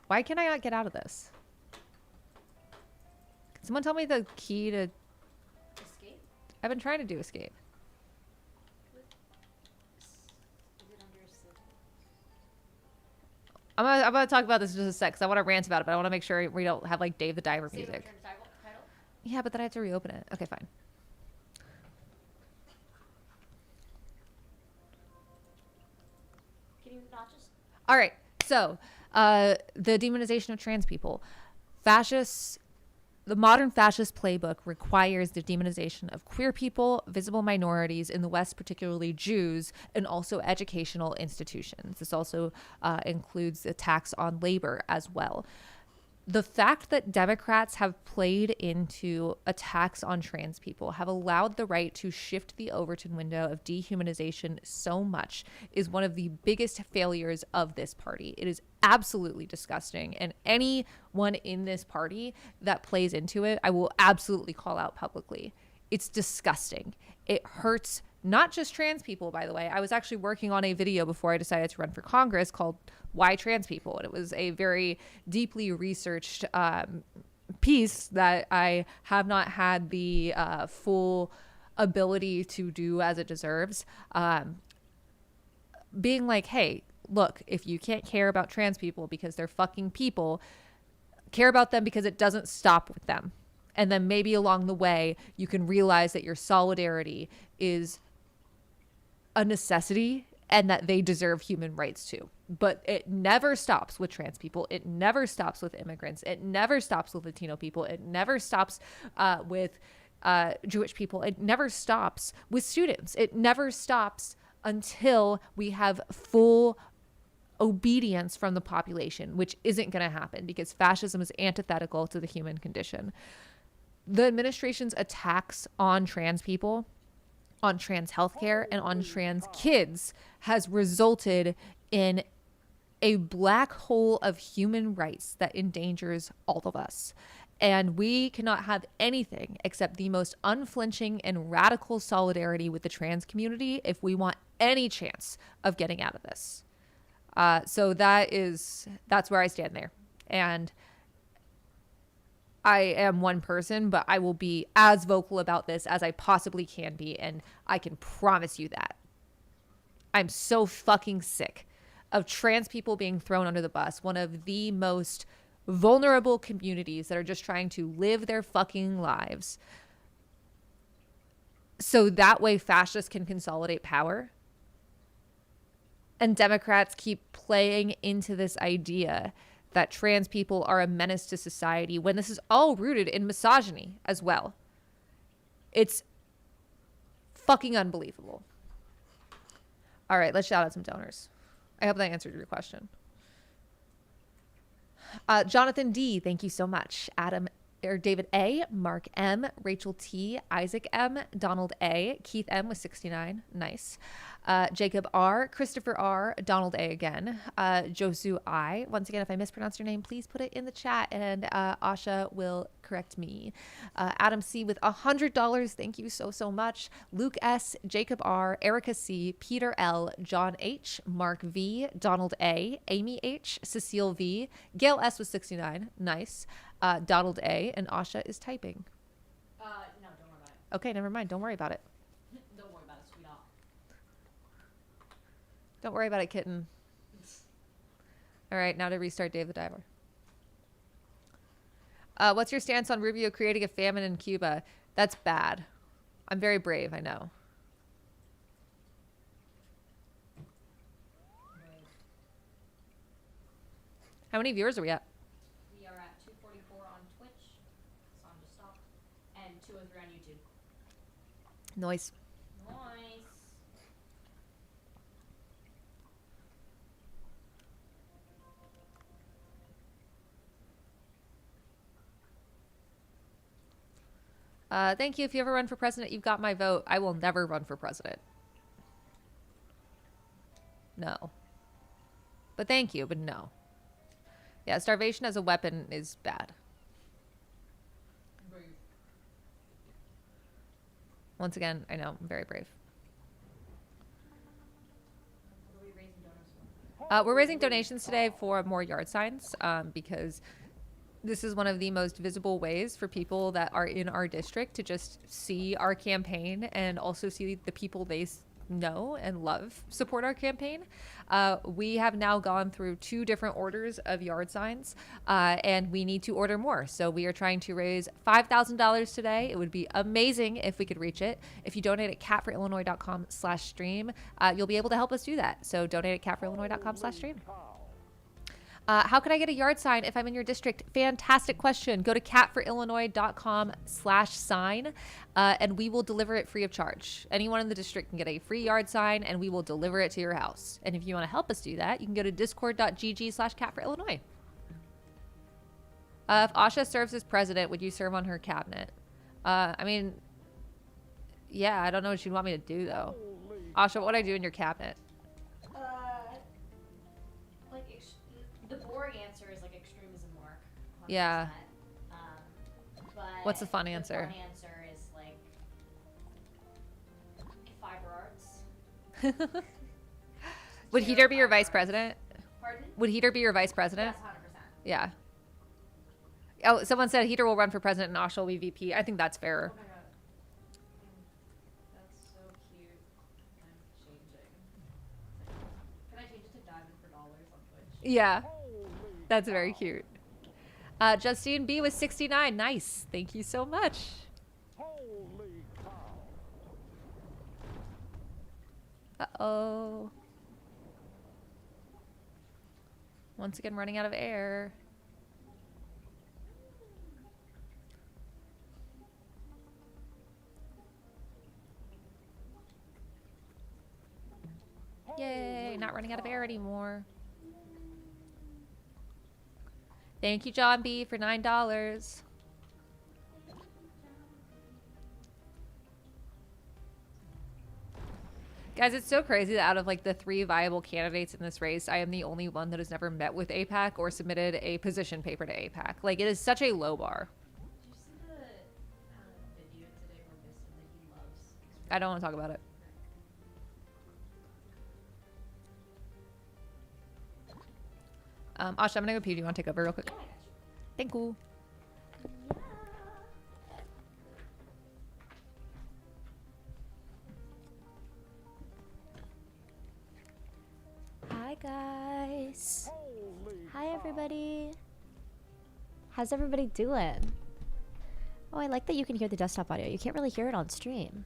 Why can I not get out of this? Can someone tell me the key to... Escape? I've been trying to do escape. Is it under settings? I'm gonna talk about this in just a sec, because I want to rant about it, but I want to make sure we don't have like Dave the Diver Save music. return title? Yeah, but then I have to reopen it. Okay, fine. Can you not just... All right. So, the demonization of trans people. Fascists, the modern fascist playbook requires the demonization of queer people, visible minorities in the West, particularly Jews, and also educational institutions. This also includes attacks on labor as well. The fact that Democrats have played into attacks on trans people, have allowed the right to shift the Overton window of dehumanization so much, is one of the biggest failures of this party. It is absolutely disgusting. And anyone in this party that plays into it, I will absolutely call out publicly. It's disgusting. It hurts not just trans people, by the way. I was actually working on a video before I decided to run for Congress called Why Trans People? And it was a very deeply researched piece that I have not had the full ability to do as it deserves. Being like, hey, look, if you can't care about trans people because they're fucking people, care about them because it doesn't stop with them. And then maybe along the way, you can realize that your solidarity is a necessity and that they deserve human rights too. But it never stops with trans people. It never stops with immigrants. It never stops with Latino people. It never stops with Jewish people. It never stops with students. It never stops until we have full obedience from the population, which isn't going to happen because fascism is antithetical to the human condition. The administration's attacks on trans people, on trans healthcare, and on trans kids has resulted in a black hole of human rights that endangers all of us. And we cannot have anything except the most unflinching and radical solidarity with the trans community if we want any chance of getting out of this. So that's where I stand there. And I am one person, but I will be as vocal about this as I possibly can be. And I can promise you that. I'm so fucking sick of trans people being thrown under the bus. One of the most vulnerable communities that are just trying to live their fucking lives. So that way fascists can consolidate power. And Democrats keep playing into this idea that trans people are a menace to society when this is all rooted in misogyny as well. It's fucking unbelievable. All right, let's shout out some donors. I hope that answered your question. Jonathan D, thank you so much. David A, Mark M, Rachel T, Isaac M, Donald A, Keith M with 69, nice. Jacob R, Christopher R, Donald A again, Josu I. Once again, if I mispronounce your name, please put it in the chat and Asha will correct me. Adam C with $100, thank you so much. Luke S, Jacob R, Erica C, Peter L, John H, Mark V, Donald A, Amy H, Cecile V, Gail S with 69, nice. Donald A, and Asha is typing. No, don't worry about it. Okay, never mind. Don't worry about it. Don't worry about it, sweetheart. Don't worry about it, kitten. All right, now to restart Dave the Diver. What's your stance on Rubio creating a famine in Cuba? That's bad. I'm very brave, I know. How many viewers are we at? We are at 244 on Twitch. Song just stopped. And 203 on YouTube. Noise. Nice. Thank you. If you ever run for president, you've got my vote. I will never run for president. No. But thank you, but no. Yeah, starvation as a weapon is bad. Brave. Once again, I know, I'm very brave. What are we raising donors for? We're raising donations today for more yard signs because this is one of the most visible ways for people that are in our district to just see our campaign and also see the people they know and love support our campaign. We have now gone through 2 different orders of yard signs and we need to order more. So we are trying to raise $5,000 today. It would be amazing if we could reach it. If you donate at catforillinois.com/stream, you'll be able to help us do that. So donate at catforillinois.com/stream. How can I get a yard sign if I'm in your district? Fantastic question. Go to catforillinois.com/sign and we will deliver it free of charge. Anyone in the district can get a free yard sign and we will deliver it to your house. And if you want to help us do that, you can go to discord.gg/catforillinois. If Asha serves as president, would you serve on her cabinet? I mean, yeah, I don't know what you'd want me to do though. Asha, what would I do in your cabinet? Like the boring answer is like extremism work. 100%. Yeah. But What's the fun answer? The fun answer is like fiber arts. Would Heater be your vice president? Pardon? Would Heater be your vice president? Yes, 100%. Yeah. Oh, someone said Heater will run for president and Asha will be VP. I think that's fair. Oh my god. That's so cute. I'm changing. Can I change it to diamond for dollars on Twitch? Yeah. That's very cute. Justine B was 69. Nice. Thank you so much. Holy cow. Uh-oh. Once again, running out of air. Yay, not running out of air anymore. Thank you, John B, for $9. Guys, it's so crazy that out of like the 3 viable candidates in this race, I am the only one that has never met with APAC or submitted a position paper to APAC. Like, it is such a low bar. Did you see the video today where Miss said that he loves I don't want to talk about it. Asha, I'm gonna go pee. Do you want to take over real quick? Yeah, I got you. Thank you. Hi guys. Holy Hi everybody. How's everybody doing? Oh, I like that you can hear the desktop audio. You can't really hear it on stream.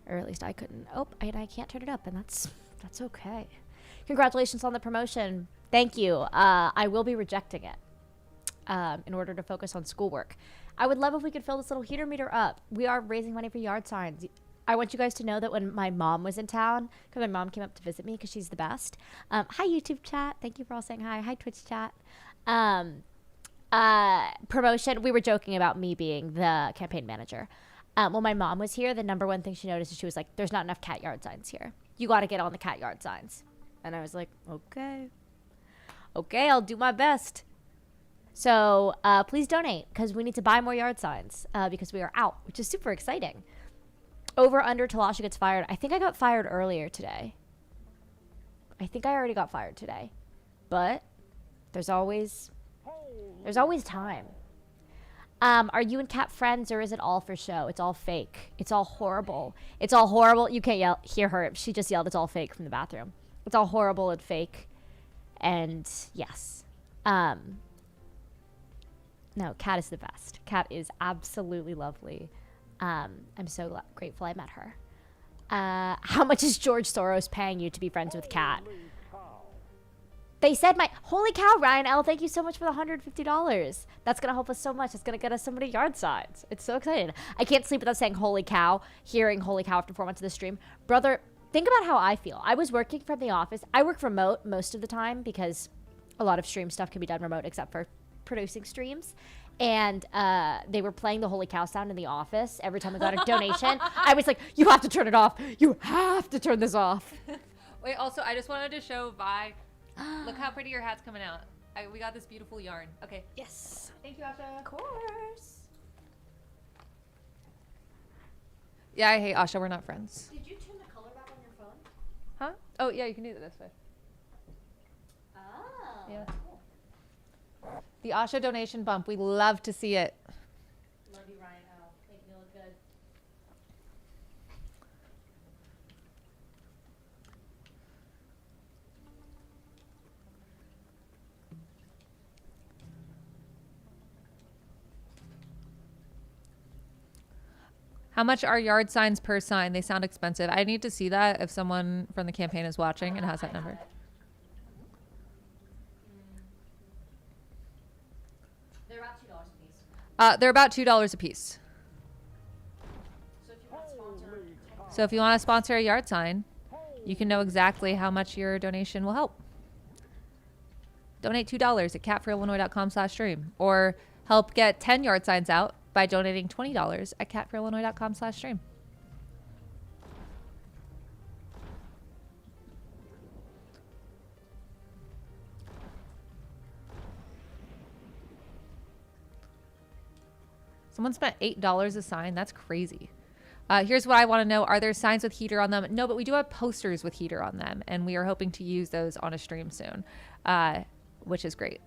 Or at least I couldn't. Oh, and I can't turn it up, and that's okay. Congratulations on the promotion. Thank you. I will be rejecting it in order to focus on schoolwork. I would love if we could fill this little heater meter up. We are raising money for yard signs. I want you guys to know that when my mom was in town, because my mom came up to visit me because she's the best. Hi, YouTube chat. Thank you for all saying hi. Hi, Twitch chat. Promotion. We were joking about me being the campaign manager. When my mom was here, the number one thing she noticed is she was like, there's not enough cat yard signs here. You got to get on the cat yard signs. And I was like, okay. Okay, I'll do my best. So please donate because we need to buy more yard signs because we are out, which is super exciting. Over, under, Talasha gets fired. I think I got fired earlier today. I think I already got fired today. But there's always time. Are you and Kat friends or is it all for show? It's all fake. It's all horrible. It's all horrible. You can't hear her. She just yelled it's all fake from the bathroom. It's all horrible and fake. And yes. No, Kat is the best. Kat is absolutely lovely. I'm so grateful I met her. How much is George Soros paying you to be friends with Kat? They said holy cow, Ryan L. Thank you so much for the $150. That's going to help us so much. It's going to get us so many yard signs. It's so exciting. I can't sleep without saying holy cow, hearing holy cow after 4 months of the stream. Brother, think about how I feel. I was working from the office. I work remote most of the time because a lot of stream stuff can be done remote except for producing streams. And they were playing the holy cow sound in the office every time I got a donation. I was like, you have to turn it off. You have to turn this off. Wait, also, I just wanted to show Vi. Look how pretty your hat's coming out. We got this beautiful yarn. Okay. Yes. Thank you, Asha. Of course. Yeah, I hate Asha. We're not friends. Did you turn the color back on your phone? Huh? Oh, yeah, you can do it this way. Oh. Yeah. Cool. The Asha donation bump. We love to see it. Love you, Ryan L. Make me look good. How much are yard signs per sign? They sound expensive. I need to see that if someone from the campaign is watching and has that number. They're about $2 a piece. They're about $2 a piece. So if you want to sponsor, So if you want to sponsor a yard sign, you can know exactly how much your donation will help. Donate $2 at catforillinois.com/stream, or help get 10 yard signs out by donating $20 at catforillinois.com/stream. Someone spent $8 a sign. That's crazy. Here's what I want to know. Are there signs with heater on them? No, but we do have posters with heater on them, and we are hoping to use those on a stream soon, which is great.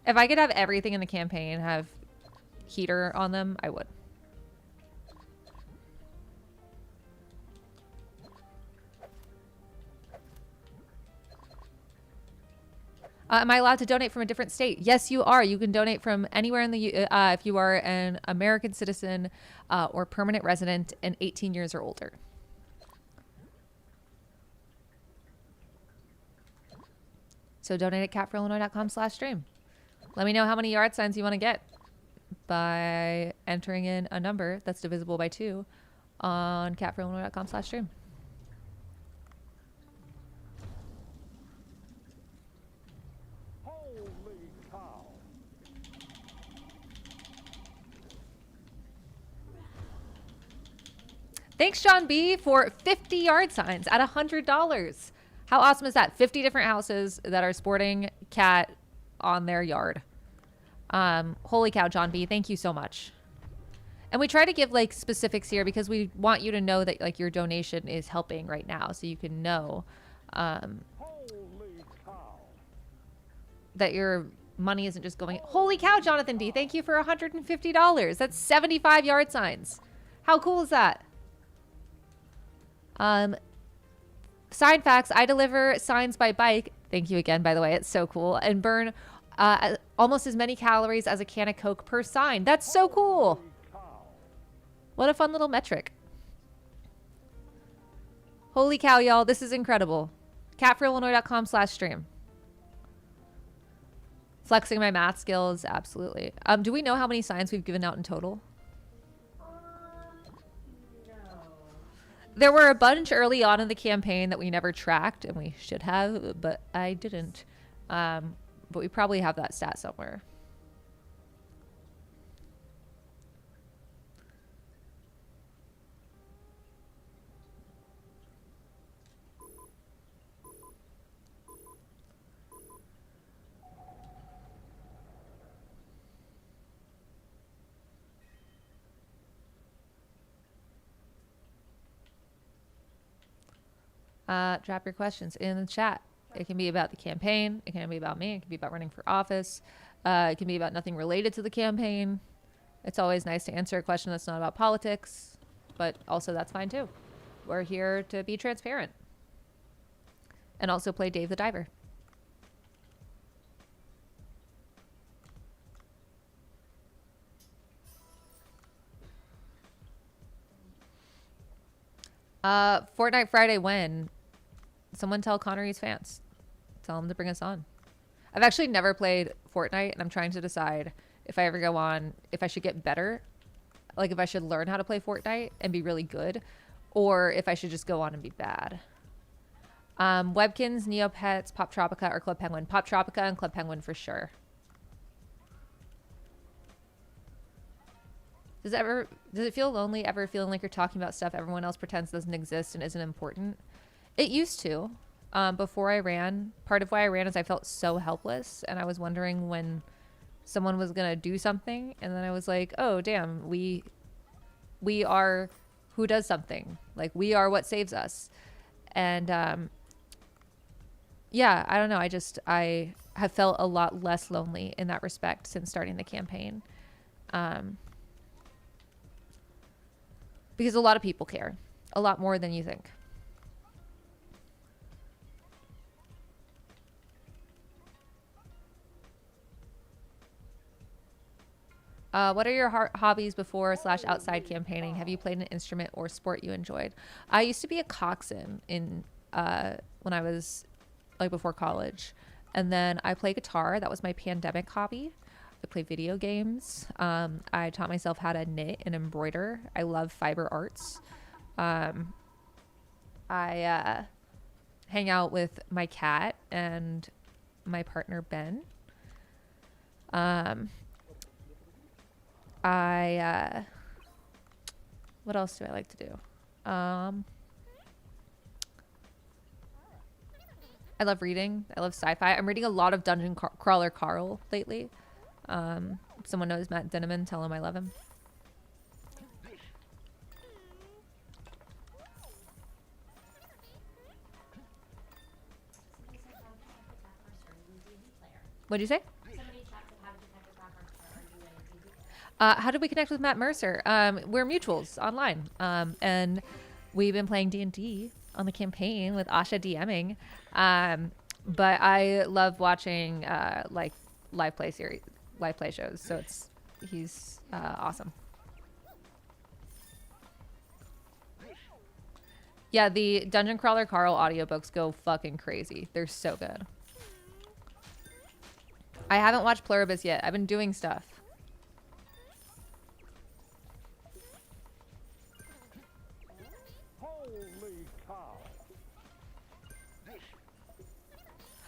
If I could have everything in the campaign have heater on them, I would. Am I allowed to donate from a different state? Yes, you are. You can donate from anywhere in the if you are an American citizen or permanent resident and 18 years or older. So donate at catforillinois.com/stream. Let me know how many yard signs you want to get by entering in a number that's divisible by 2 on catforillinois.com/stream. Holy cow. Thanks, John B, for 50 yard signs at $100. How awesome is that? 50 different houses that are sporting cat on their yard. Holy cow, John B, thank you so much. And we try to give like specifics here because we want you to know that like your donation is helping right now, so you can know Holy cow. that your money isn't just going. Holy cow, Jonathan D, thank you for $150. That's 75 yard signs. How cool is that? Sign facts. I deliver signs by bike. Thank you again, by the way. It's so cool. And burn almost as many calories as a can of Coke per sign. That's so cool. What a fun little metric. Holy cow, y'all. This is incredible. catforillinois.com/stream. Flexing my math skills. Absolutely. Do we know how many signs we've given out in total? There were a bunch early on in the campaign that we never tracked, and we should have, but I didn't. But we probably have that stat somewhere. Drop your questions in the chat. It can be about the campaign. It can be about me. It can be about running for office. It can be about nothing related to the campaign. It's always nice to answer a question that's not about politics, but also that's fine too. We're here to be transparent and also play Dave the Diver. Fortnite Friday when? Someone tell Connery's fans. Tell them to bring us on. I've actually never played Fortnite, and I'm trying to decide if I ever go on, if I should get better, like if I should learn how to play Fortnite and be really good, or if I should just go on and be bad. Webkins, Neopets, Pop Tropica, or Club Penguin. Pop Tropica and Club Penguin for sure. Does it feel lonely ever feeling like you're talking about stuff everyone else pretends doesn't exist and isn't important? It used to. Before I ran, part of why I ran is I felt so helpless, and I was wondering when someone was gonna do something, and then I was like, oh damn, we are who does something. Like, we are what saves us. And yeah, I don't know, I have felt a lot less lonely in that respect since starting the campaign. Because a lot of people care, a lot more than you think. What are your hobbies before / outside campaigning? Have you played an instrument or sport you enjoyed? I used to be a coxswain in when I was like before college, and then I play guitar. That was my pandemic hobby. I play video games. I taught myself how to knit and embroider. I love fiber arts. I hang out with my cat and my partner Ben. I what else do I like to do? I love reading. I love sci-fi. I'm reading a lot of Dungeon Crawler Carl lately. If someone knows Matt Dinneman, tell him I love him. What'd you say? Somebody checked how to detect a background check. Are you a D&D How did we connect with Matt Mercer? We're mutuals online, and we've been playing D&D on the campaign with Asha DMing. But I love watching like live play shows. So he's awesome. Yeah, the Dungeon Crawler Carl audiobooks go fucking crazy. They're so good. I haven't watched Pluribus yet. I've been doing stuff. Holy cow.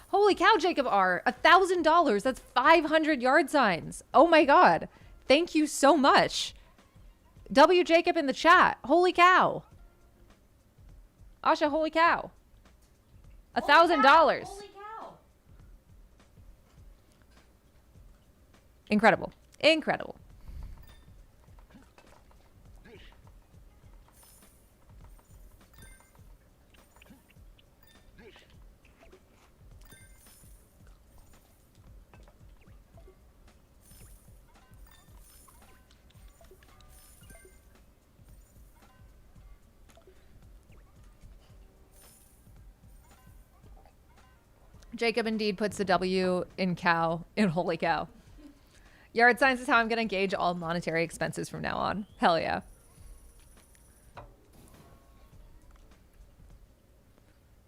Holy cow, Jacob R. $1,000. That's 500 yard signs. Oh my God. Thank you so much. W Jacob in the chat. Holy cow. Asha, holy cow. $1,000. Holy cow. Incredible. Incredible. Jacob indeed puts the W in cow in holy cow. Yard signs is how I'm going to gauge all monetary expenses from now on. Hell yeah.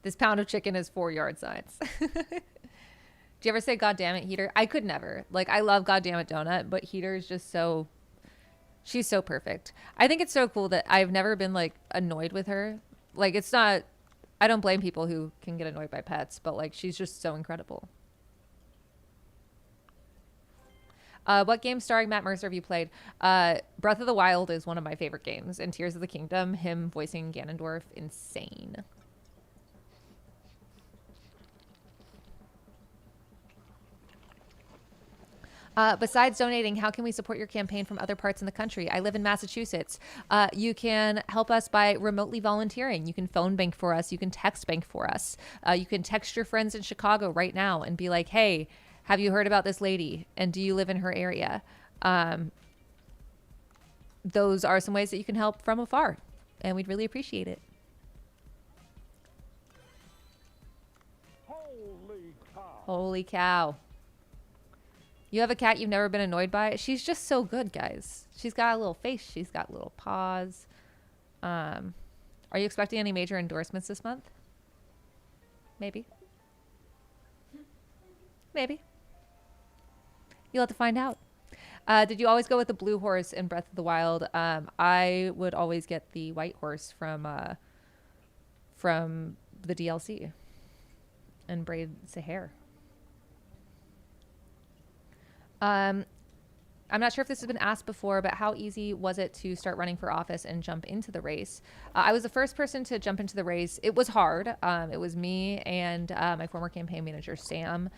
This pound of chicken is 4 yard signs. Do you ever say God damn it, Heater? I could never. Like, I love God damn it Donut, but Heater is just so... She's so perfect. I think it's so cool that I've never been, like, annoyed with her. Like, it's not... I don't blame people who can get annoyed by pets, but, like, she's just so incredible. What game starring Matt Mercer have you played? Breath of the Wild is one of my favorite games, and Tears of the Kingdom, him voicing Ganondorf, insane. Besides donating, how can we support your campaign from other parts in the country? I live in Massachusetts. You can help us by remotely volunteering. You can phone bank for us. You can text bank for us. You can text your friends in Chicago right now and be like, hey, have you heard about this lady? And do you live in her area? Those are some ways that you can help from afar, and we'd really appreciate it. Holy cow. Holy cow. You have a cat you've never been annoyed by? She's just so good, guys. She's got a little face. She's got little paws. Are you expecting any major endorsements this month? Maybe. Maybe. You'll have to find out. Did you always go with the blue horse in Breath of the Wild? I would always get the white horse from the DLC and braid the hair. I'm not sure if this has been asked before, but how easy was it to start running for office and jump into the race? I was the first person to jump into the race. It was hard. It was me and my former campaign manager, Sam.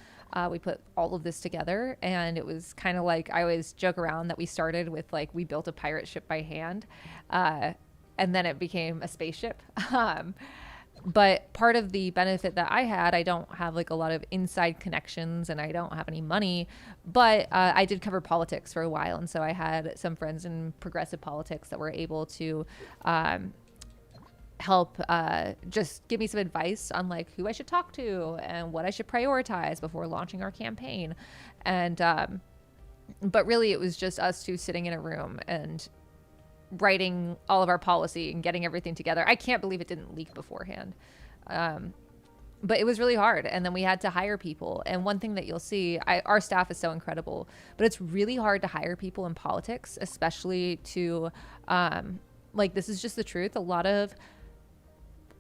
We put all of this together, and it was kind of like, I always joke around that we started with, like, we built a pirate ship by hand, and then it became a spaceship. But part of the benefit that I had, I don't have like a lot of inside connections and I don't have any money, but I did cover politics for a while. And so I had some friends in progressive politics that were able to help just give me some advice on like who I should talk to and what I should prioritize before launching our campaign. And but really it was just us two sitting in a room and writing all of our policy and getting everything together. I can't believe it didn't leak beforehand. But it was really hard. And then we had to hire people. And one thing that you'll see, our staff is so incredible, but it's really hard to hire people in politics, especially to, like, this is just the truth. A lot of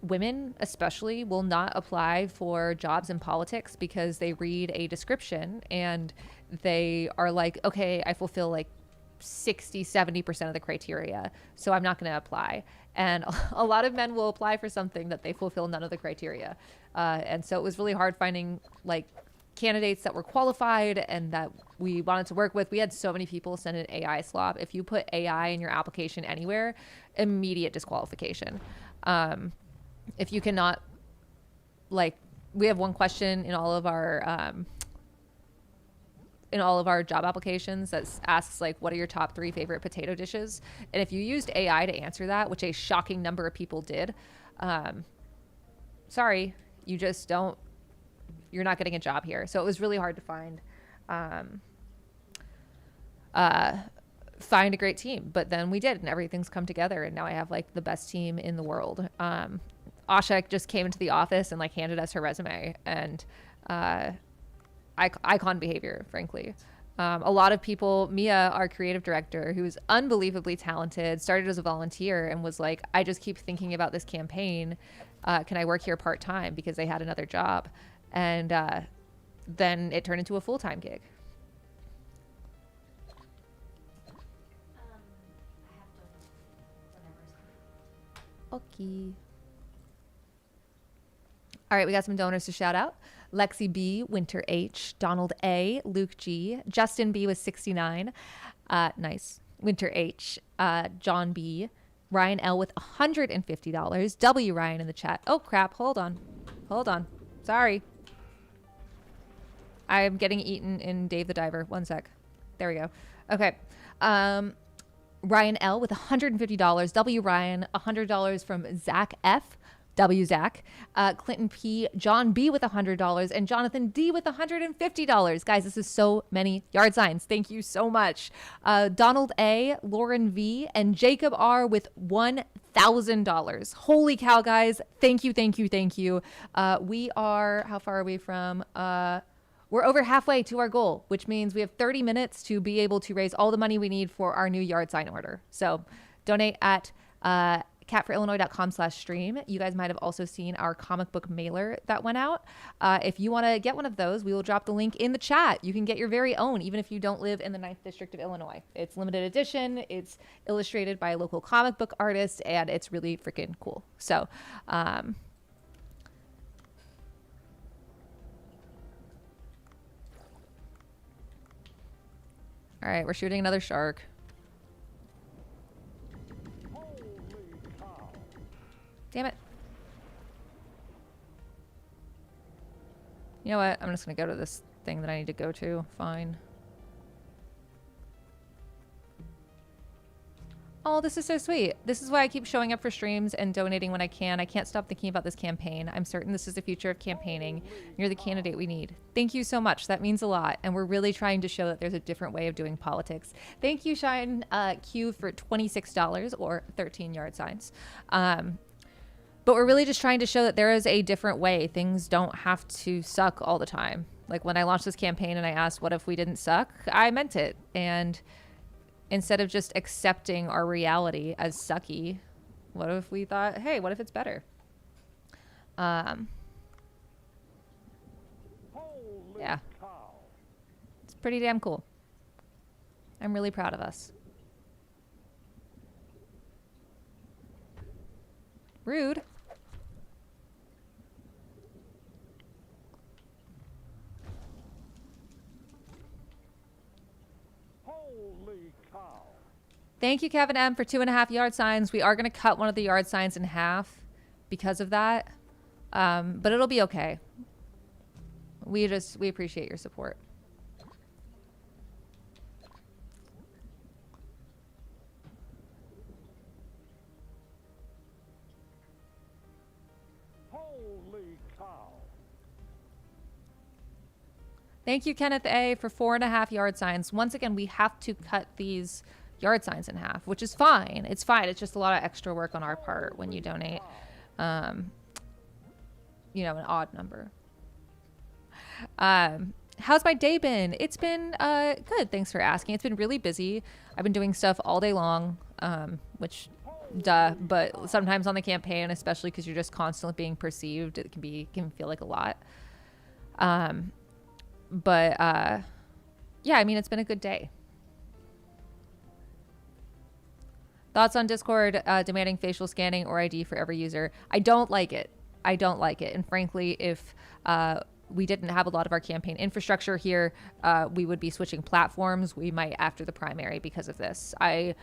women especially will not apply for jobs in politics because they read a description and they are like, okay, I fulfill like 60-70% of the criteria, so I'm not going to apply. And a lot of men will apply for something that they fulfill none of the criteria, and so it was really hard finding like candidates that were qualified and that we wanted to work with. We had so many people send an AI slop. If you put AI in your application anywhere, immediate disqualification. If you cannot, like, we have one question in all of our job applications that asks like, what are your top 3 favorite potato dishes? And if you used AI to answer that, which a shocking number of people did, sorry, you just don't, you're not getting a job here. So it was really hard to find a great team, but then we did, and everything's come together, and now I have like the best team in the world. Asha just came into the office and like handed us her resume, and icon behavior, frankly. A lot of people, Mia, our creative director, who's unbelievably talented, started as a volunteer and was like, I just keep thinking about this campaign. Can I work here part-time? Because they had another job. And then it turned into a full-time gig. I have to whenever. Okay. All right, we got some donors to shout out. Lexi B, Winter H, Donald A, Luke G, Justin B with 69. Nice. Winter H, John B, Ryan L with $150. W Ryan in the chat. Oh crap, hold on. Sorry. I'm getting eaten in Dave the Diver. One sec. There we go. Okay. Ryan L with $150. W Ryan, $100 from Zach F. W Zach, Clinton P, John B with $100, and Jonathan D with $150. Guys, this is so many yard signs. Thank you so much. Donald A, Lauren V, and Jacob R with $1,000. Holy cow, guys. Thank you. We are, how far are we from, we're over halfway to our goal, which means we have 30 minutes to be able to raise all the money we need for our new yard sign order. So donate at, catforillinois.com/stream. You guys might have also seen our comic book mailer that went out. If you want to get one of those, we will drop the link in the chat. You can get your very own, even if you don't live in the 9th District of Illinois. It's limited edition. It's illustrated by a local comic book artist, and it's really freaking cool. So, all right, we're shooting another shark. Damn it. You know what? I'm just going to go to this thing that I need to go to. Fine. Oh, this is so sweet. This is why I keep showing up for streams and donating when I can. I can't stop thinking about this campaign. I'm certain this is the future of campaigning. You're the candidate we need. Thank you so much. That means a lot. And we're really trying to show that there's a different way of doing politics. Thank you, Shine Q, for $26 or 13 yard signs. But we're really just trying to show that there is a different way. Things don't have to suck all the time. Like when I launched this campaign and I asked, what if we didn't suck? I meant it. And instead of just accepting our reality as sucky, what if we thought, hey, what if it's better? Yeah. It's pretty damn cool. I'm really proud of us. Rude. Thank you, Kevin M, for 2.5 yard signs. We are going to cut one of the yard signs in half because of that. But it'll be okay. We appreciate your support. Holy cow. Thank you, Kenneth A, for 4.5 yard signs. Once again, we have to cut these yard signs in half, which is fine. It's fine. It's just a lot of extra work on our part when you donate, an odd number. How's my day been? It's been good. Thanks for asking. It's been really busy. I've been doing stuff all day long, which duh. But sometimes on the campaign, especially because you're just constantly being perceived, it can feel like a lot. But yeah, I mean, it's been a good day. Thoughts on Discord demanding facial scanning or ID for every user? I don't like it. I don't like it. And frankly, if we didn't have a lot of our campaign infrastructure here, we would be switching platforms. We might after the primary because of this. I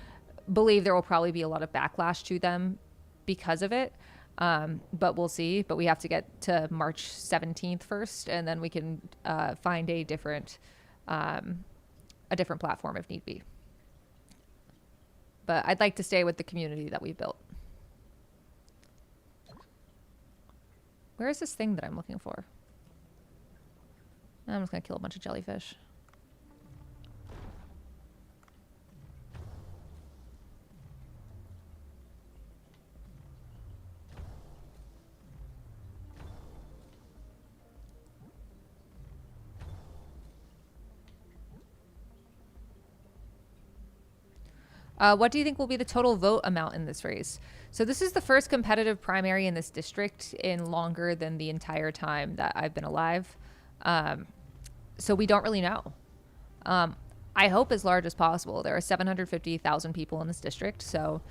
believe there will probably be a lot of backlash to them because of it. But we'll see. But we have to get to March 17th first, and then we can find a different platform if need be. But I'd like to stay with the community that we built. Where is this thing that I'm looking for? I'm just gonna kill a bunch of jellyfish. What do you think will be the total vote amount in this race? So this is the first competitive primary in this district in longer than the entire time that I've been alive. So we don't really know. I hope as large as possible. There are 750,000 people in this district, so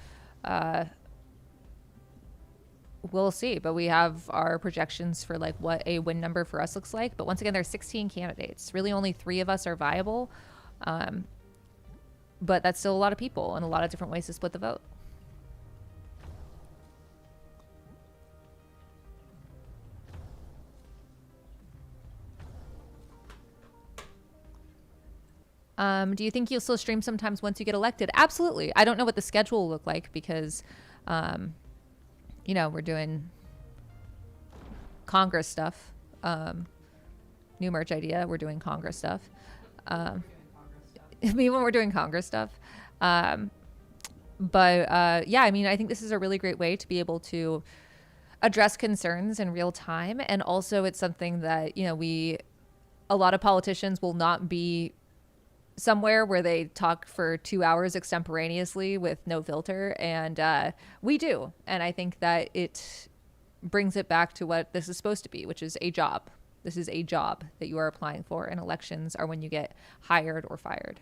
we'll see. But we have our projections for like what a win number for us looks like. But once again, there's 16 candidates. Really only 3 of us are viable. But that's still a lot of people and a lot of different ways to split the vote. Do you think you'll still stream sometimes once you get elected? Absolutely. I don't know what the schedule will look like because, you know, we're doing Congress stuff. New merch idea. We're doing Congress stuff. I mean, when we're doing Congress stuff. Yeah, I mean, I think this is a really great way to be able to address concerns in real time. And also it's something that, you know, a lot of politicians will not be somewhere where they talk for 2 hours extemporaneously with no filter. And we do. And I think that it brings it back to what this is supposed to be, which is a job. This is a job that you are applying for, and elections are when you get hired or fired.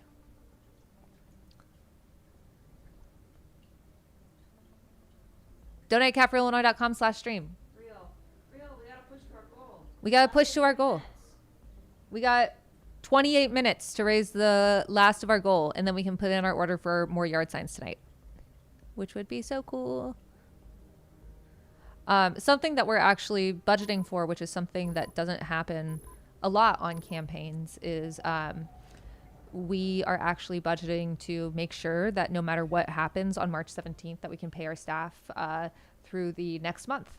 Donate catforillinois.com/stream. Real, we gotta push to our goal. We got to push to our goal. We got 28 minutes to raise the last of our goal, and then we can put in our order for more yard signs tonight, which would be so cool. Something that we're actually budgeting for, which is something that doesn't happen a lot on campaigns, is we are actually budgeting to make sure that no matter what happens on March 17th, that we can pay our staff through the next month.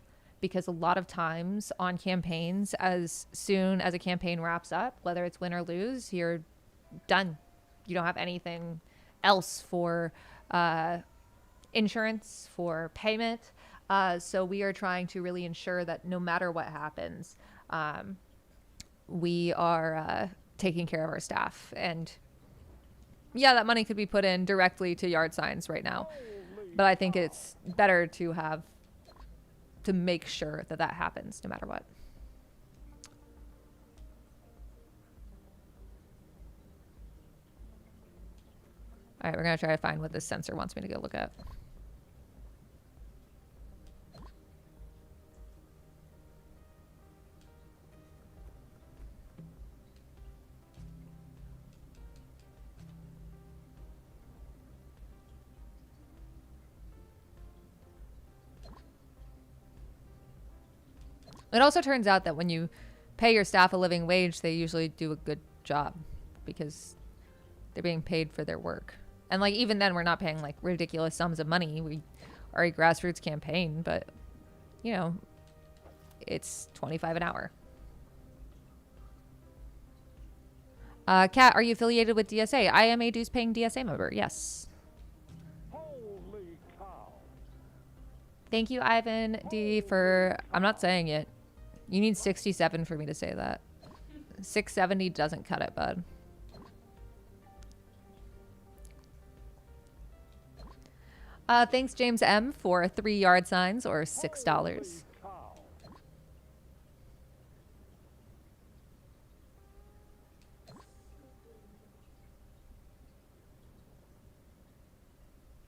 Because a lot of times on campaigns, as soon as a campaign wraps up, whether it's win or lose, you're done. You don't have anything else for insurance, for payment. So we are trying to really ensure that no matter what happens, we are taking care of our staff. And yeah, that money could be put in directly to yard signs right now. But I think it's better to make sure that that happens no matter what. All right, we're going to try to find what this sensor wants me to go look at. It also turns out that when you pay your staff a living wage, they usually do a good job because they're being paid for their work. And like even then, we're not paying like ridiculous sums of money. We are a grassroots campaign, but you know, it's $25 an hour. Kat, are you affiliated with DSA? I am a dues-paying DSA member. Yes. Holy cow. Thank you, Ivan D, for... I'm not saying it. You need 67 for me to say that. 670 doesn't cut it, bud. Thanks, James M, for 3 yard signs or $6. Cow.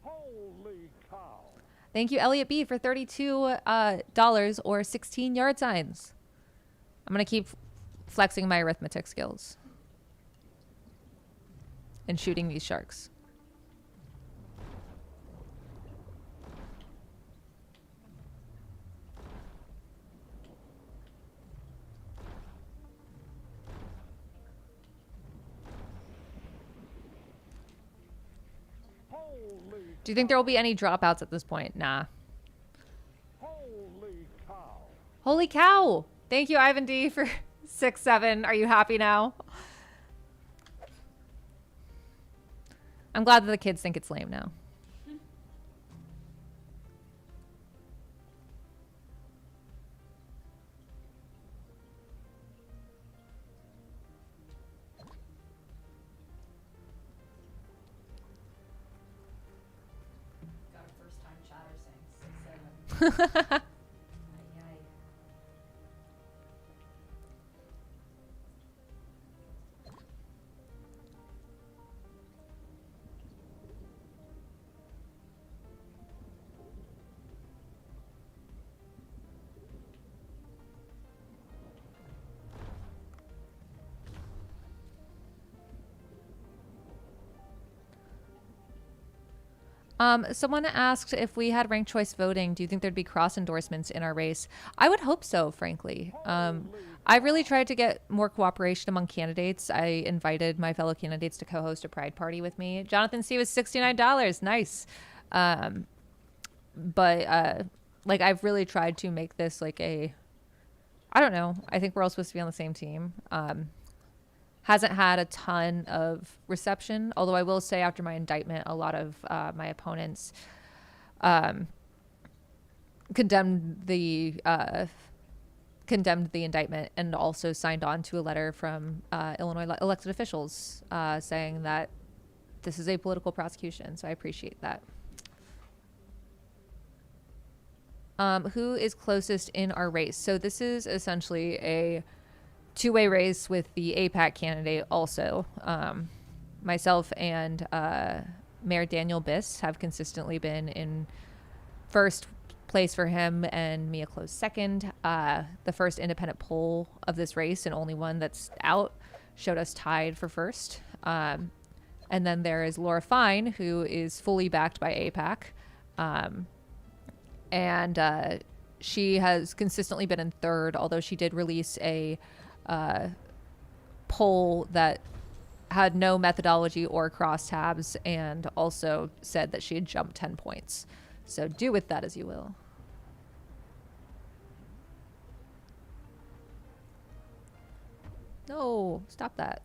Holy cow. Thank you, Elliot B, for $32 or 16 yard signs. I'm going to keep flexing my arithmetic skills and shooting these sharks. Holy, Do you think there will be any dropouts at this point? Nah. holy cow. Holy cow. Thank you, Ivan D, for 6-7. Are you happy now? I'm glad that the kids think it's lame now. Got a first time chatter saying 6-7. Ay, ay. Someone asked if we had ranked choice voting. Do you think there'd be cross endorsements in our race? I would hope so, frankly. I really tried to get more cooperation among candidates. I invited my fellow candidates to co-host a pride party with me. Jonathan C was $69. Nice. But like I've really tried to make this like I don't know. I think we're all supposed to be on the same team. Hasn't had a ton of reception, although I will say after my indictment, a lot of my opponents condemned the indictment and also signed on to a letter from Illinois elected officials saying that this is a political prosecution. So I appreciate that. Who is closest in our race? So this is essentially a two-way race with the APAC candidate also. Myself and Mayor Daniel Biss have consistently been in first place for him and me a close second. The first independent poll of this race and only one that's out showed us tied for first. And then there is Laura Fine, who is fully backed by APAC. And she has consistently been in third, although she did release a poll that had no methodology or crosstabs and also said that she had jumped 10 points. So do with that as you will. No, stop that.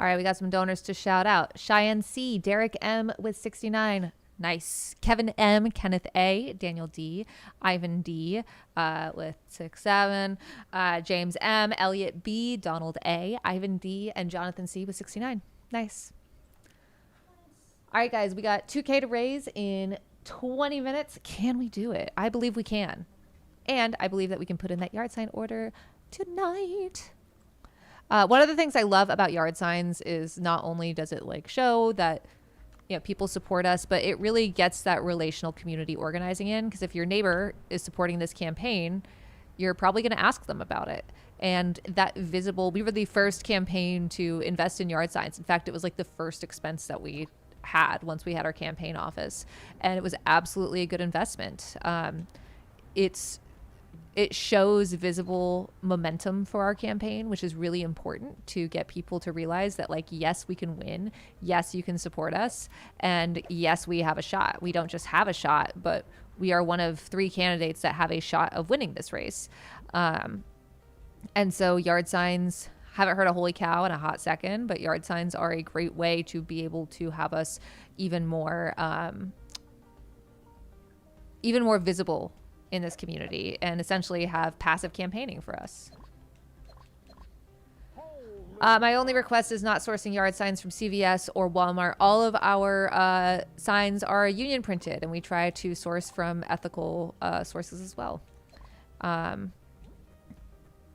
All right, we got some donors to shout out. Cheyenne C, Derek M with 69. Nice. Kevin M, Kenneth A, Daniel D, Ivan D with 6-7. James M, Elliot B, Donald A, Ivan D, and Jonathan C with 69. Nice. All right, guys, we got 2K to raise in 20 minutes. Can we do it? I believe we can. And I believe that we can put in that yard sign order tonight. One of the things I love about yard signs is not only does it like show that people support us, but it really gets that relational community organizing in, because if your neighbor is supporting this campaign, you're probably going to ask them about it. And that we were the first campaign to invest in yard signs. In fact, it was like the first expense that we had once we had our campaign office, and it was absolutely a good investment. It shows visible momentum for our campaign, which is really important to get people to realize that, like, yes, we can win. Yes, you can support us. And yes, we have a shot. We don't just have a shot, but we are one of 3 candidates that have a shot of winning this race. And so yard signs, haven't heard a holy cow in a hot second, but yard signs are a great way to be able to have us even more visible in this community and essentially have passive campaigning for us. My only request is not sourcing yard signs from CVS or Walmart. All of our signs are union printed, and we try to source from ethical sources as well. And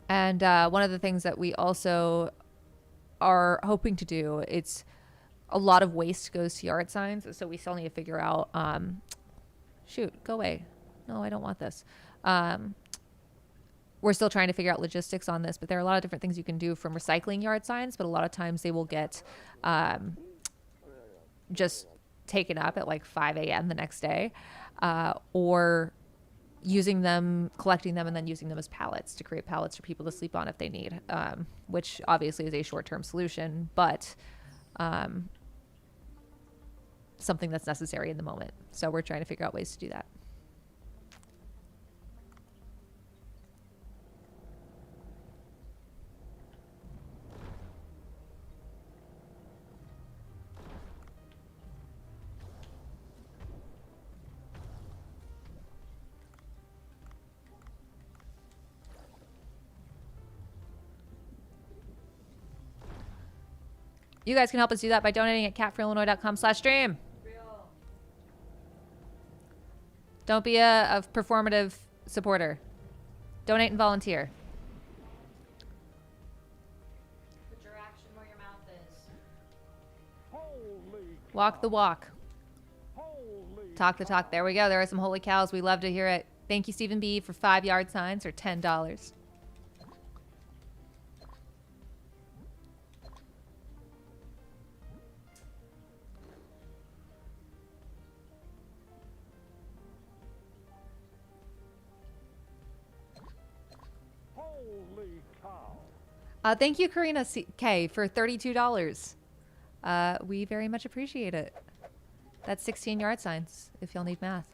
one of the things that we also are hoping to do, it's a lot of waste goes to yard signs, so we still need to figure out, shoot, go away. No, I don't want this. We're still trying to figure out logistics on this, but there are a lot of different things you can do from recycling yard signs, but a lot of times they will get just taken up at like 5 a.m. the next day, or using them, collecting them, and then using them as pallets to create pallets for people to sleep on if they need, which obviously is a short-term solution, but something that's necessary in the moment. So we're trying to figure out ways to do that. You guys can help us do that by donating at catforillinois.com/stream. Don't be a performative supporter. Donate and volunteer. Put your action where your mouth is. Holy Walk the walk. holy Talk the talk. There we go. There are some holy cows. We love to hear it. Thank you, Stephen B, for 5 yard signs or $10. holy cow. Thank you, Karina K, for $32. We very much appreciate it. That's 16 yard signs if y'all need math.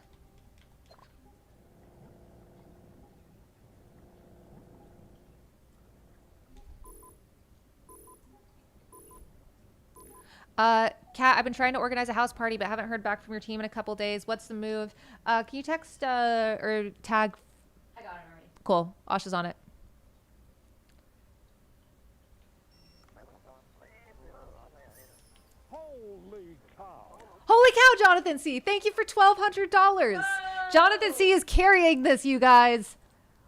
Kat, I've been trying to organize a house party, but haven't heard back from your team in a couple days. What's the move? Can you text or tag? I got it already. Cool. Asha's on it. Holy cow. Holy cow, Jonathan C. Thank you for $1,200. Jonathan C is carrying this, you guys.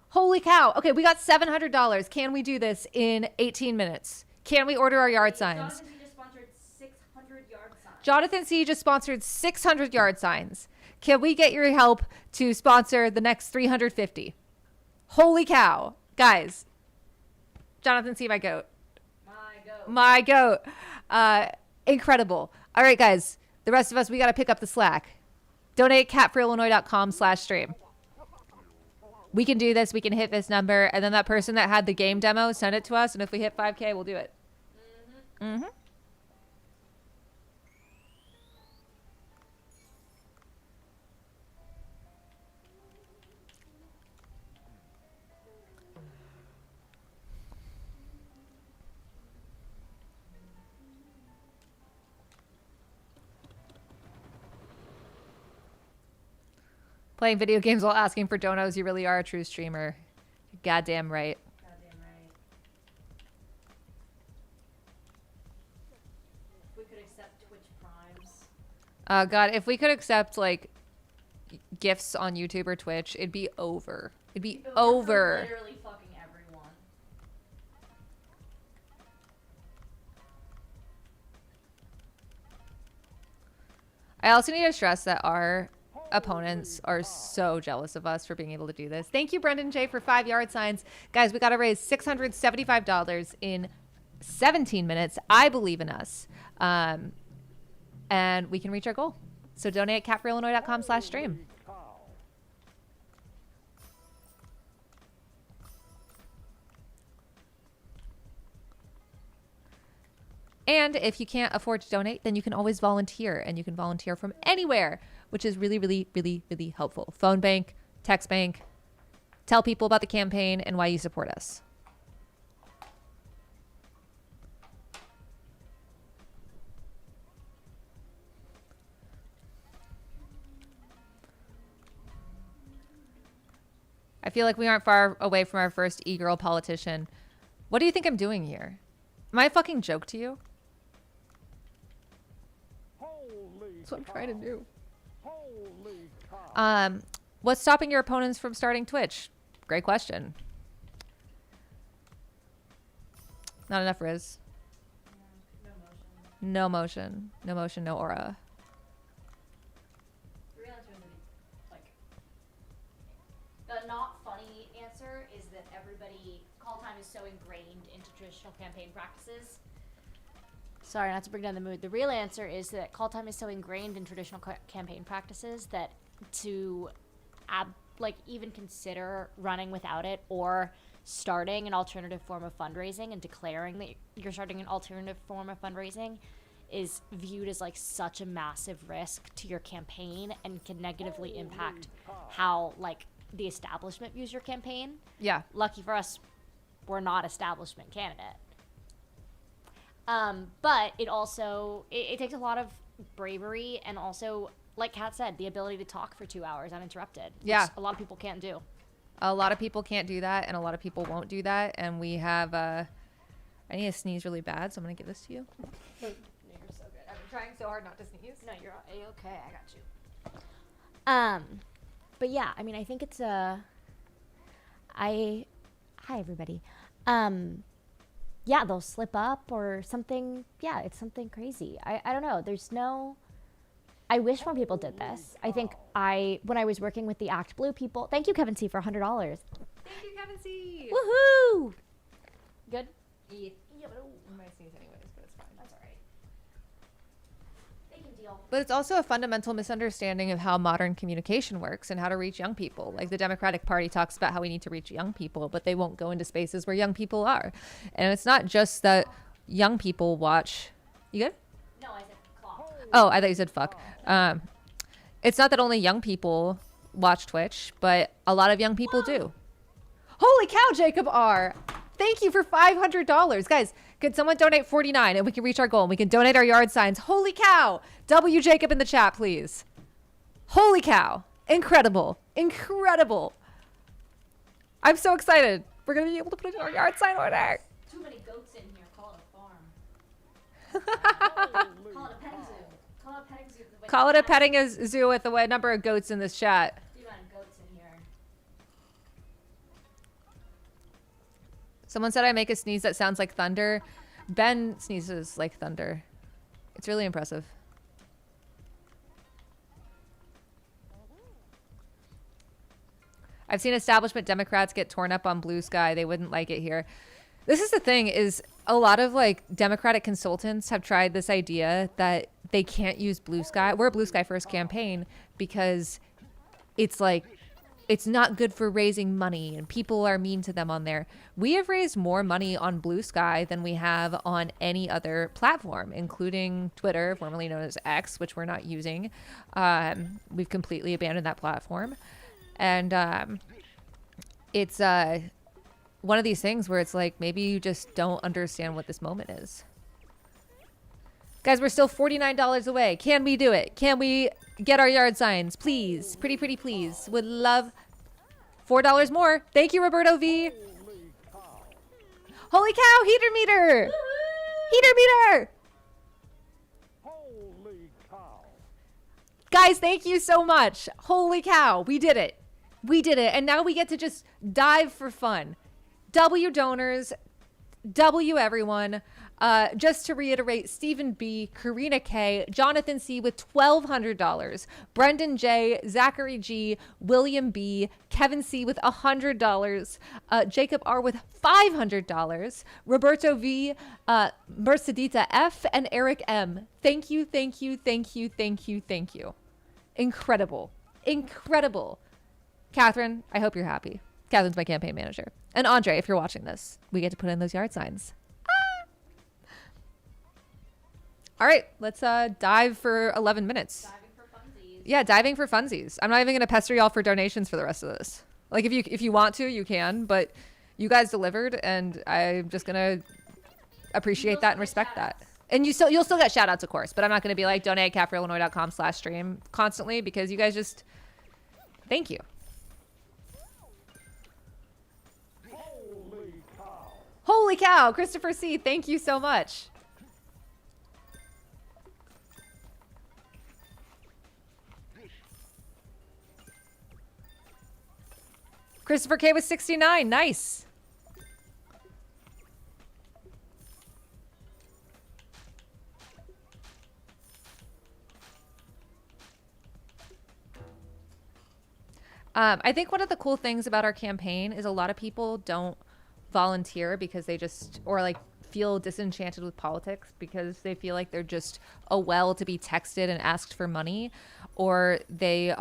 Holy cow. Okay, we got $700. Can we do this in 18 minutes? Can we order our yard signs? Jonathan, you just sponsored 600 yard signs. Jonathan C just sponsored 600 yard signs. Can we get your help to sponsor the next 350? Holy cow. Guys. Jonathan C, my goat. My goat. Incredible. All right, guys. The rest of us, we got to pick up the slack. Donate catforillinois.com/stream. We can do this. We can hit this number. And then that person that had the game demo, send it to us. And if we hit 5K, we'll do it. Mm-hmm. Playing video games while asking for donos. You really are a true streamer. You're goddamn right. Goddamn right. If we could accept Twitch Primes. God, if we could accept like gifts on YouTube or Twitch, it'd be over. It'd be For over. literally fucking everyone. I also need to stress that our opponents are so jealous of us for being able to do this. Thank you, Brendan J, for 5 yard signs. Guys, we got to raise $675 in 17 minutes. I believe in us. And we can reach our goal. So donate at catforillinois.com/stream. Cow. And if you can't afford to donate, then you can always volunteer, and you can volunteer from anywhere, which is really, really, really, really helpful. Phone bank, text bank, tell people about the campaign and why you support us. I feel like we aren't far away from our first e-girl politician. What do you think I'm doing here? Am I a fucking joke to you? Holy That's what I'm trying to do. Holy cow. What's stopping your opponents from starting Twitch? Great question. Not enough Riz. No motion. No motion, no aura. The real answer is like the not funny answer is that call time is so ingrained into traditional campaign practices. Sorry, not to bring down the mood. The real answer is that call time is so ingrained in traditional campaign practices that to even consider running without it or starting an alternative form of fundraising and declaring that you're starting an alternative form of fundraising is viewed as like such a massive risk to your campaign and can negatively impact how like the establishment views your campaign. Yeah. Lucky for us, we're not establishment candidate. But it also it takes a lot of bravery and also, like Kat said, the ability to talk for 2 hours uninterrupted. Yeah. Which a lot of people can't do. A lot of people can't do that, and a lot of people won't do that. And we have, I need to sneeze really bad, so I'm going to give this to you. You're so good. I've been trying so hard not to sneeze. No, you're okay. I got you. But yeah, I mean, I think it's hi everybody. Yeah, they'll slip up or something. Yeah, it's something crazy. I don't know. I wish more people did this. I think when I was working with the Act Blue people, thank you, Kevin C, for $100. Thank you, Kevin C. Woohoo! Good? Yeah, I might sneeze anyways, but it's fine. that's alright. They can deal. But it's also a fundamental misunderstanding of how modern communication works and how to reach young people. Like the Democratic Party talks about how we need to reach young people, but they won't go into spaces where young people are. And it's not just that young people watch. You good? No, I said claw. Oh, I thought you said fuck. It's not that only young people watch Twitch, but a lot of young people do. Holy cow, Jacob R. Thank you for $500. Guys, could someone donate 49 and we can reach our goal and we can donate our yard signs? Holy cow. W Jacob in the chat, please. Holy cow. Incredible. Incredible. I'm so excited. We're going to be able to put it in our yard sign order. Too many goats in here. Call it a farm. Call it a petting zoo. Call it a petting zoo. Call it a petting zoo with the number of goats in this chat. The amount of goats in here. Someone said I make a sneeze that sounds like thunder. Ben sneezes like thunder. It's really impressive. I've seen establishment Democrats get torn up on Blue Sky. They wouldn't like it here. This is the thing, is a lot of like Democratic consultants have tried this idea that they can't use Blue Sky. We're a Blue Sky First campaign because it's like, it's not good for raising money and people are mean to them on there. We have raised more money on Blue Sky than we have on any other platform, including Twitter, formerly known as X, which we're not using. We've completely abandoned that platform. And it's one of these things where it's like, maybe you just don't understand what this moment is. Guys, we're still $49 away. Can we do it? Can we get our yard signs? Please. Pretty please. Would love $4 more. Thank you, Roberto V. Holy cow, heater meter. Heater meter. Holy cow. Guys, thank you so much. Holy cow, we did it. We did it. And now we get to just dive for fun. W donors, W everyone. Just to reiterate, Stephen B, Karina K, Jonathan C with $1,200, Brendan J, Zachary G, William B, Kevin C with $100, Jacob R with $500, Roberto V, Mercedita F, and Eric M. Thank you, thank you, thank you, thank you, thank you. Incredible. Incredible. Catherine, I hope you're happy. Catherine's my campaign manager. And Andre, if you're watching this, we get to put in those yard signs. All right, let's dive for 11 minutes. Diving for funsies. Yeah, diving for funsies. I'm not even going to pester y'all for donations for the rest of this. Like, if you want to, you can, but you guys delivered, and I'm just going to appreciate that and respect that. And you'll still get shout outs, of course, but I'm not going to be like, donate at cafreillinois.com/stream constantly, because you guys just, thank you. Holy cow, Christopher C, thank you so much. Christopher K was 69. Nice. I think one of the cool things about our campaign is a lot of people don't volunteer because they just, or like feel disenchanted with politics because they feel like they're just a well to be texted and asked for money, or they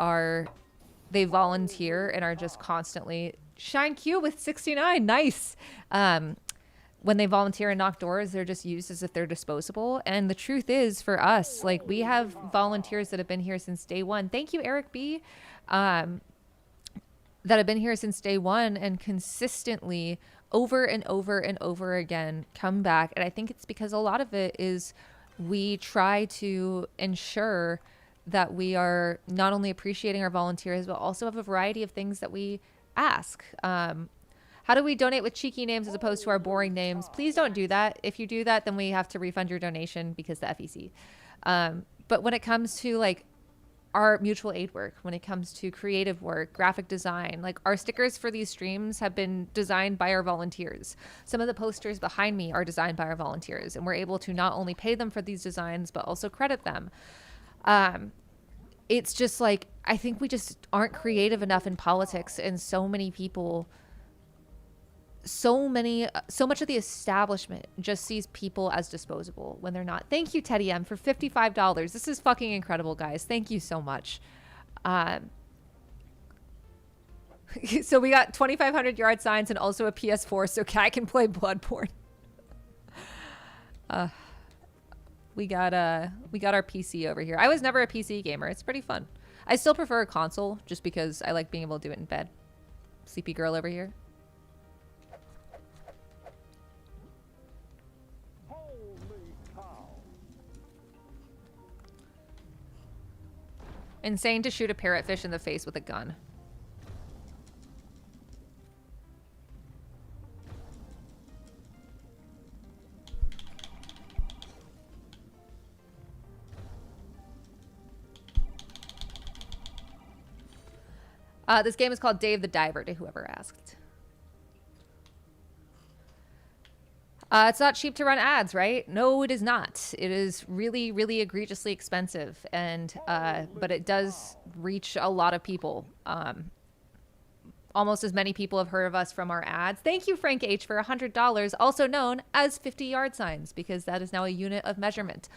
volunteer and are just constantly Shine Q with 69. Nice. When they volunteer and knock doors, they're just used as if they're disposable. And the truth is, for us, like, we have volunteers that have been here since day one. Thank you, Eric B. That have been here since day one and consistently over and over and over again come back. And I think it's because a lot of it is we try to ensure that we are not only appreciating our volunteers, but also have a variety of things that we ask. How do we donate with cheeky names as opposed to our boring names? Please don't do that. If you do that, then we have to refund your donation because the FEC. But when it comes to like our mutual aid work, when it comes to creative work, graphic design, like our stickers for these streams have been designed by our volunteers. Some of the posters behind me are designed by our volunteers, and we're able to not only pay them for these designs, but also credit them. It's just like, I think we just aren't creative enough in politics, and so many people, so much of the establishment just sees people as disposable when they're not. Thank you, Teddy M, for $55. This is fucking incredible, guys. Thank you so much. So we got 2,500 yard signs and also a PS4 so Cat can play Bloodborne. We got our PC over here. I was never a PC gamer. It's pretty fun. I still prefer a console just because I like being able to do it in bed. Sleepy girl over here. Holy cow. Insane to shoot a parrotfish in the face with a gun. This game is called Dave the Diver, to whoever asked. It's not cheap to run ads, right? No, it is not. It is really, really egregiously expensive, and but it does reach a lot of people. Almost as many people have heard of us from our ads. Thank you, Frank H, for $100, also known as 50 yard signs, because that is now a unit of measurement.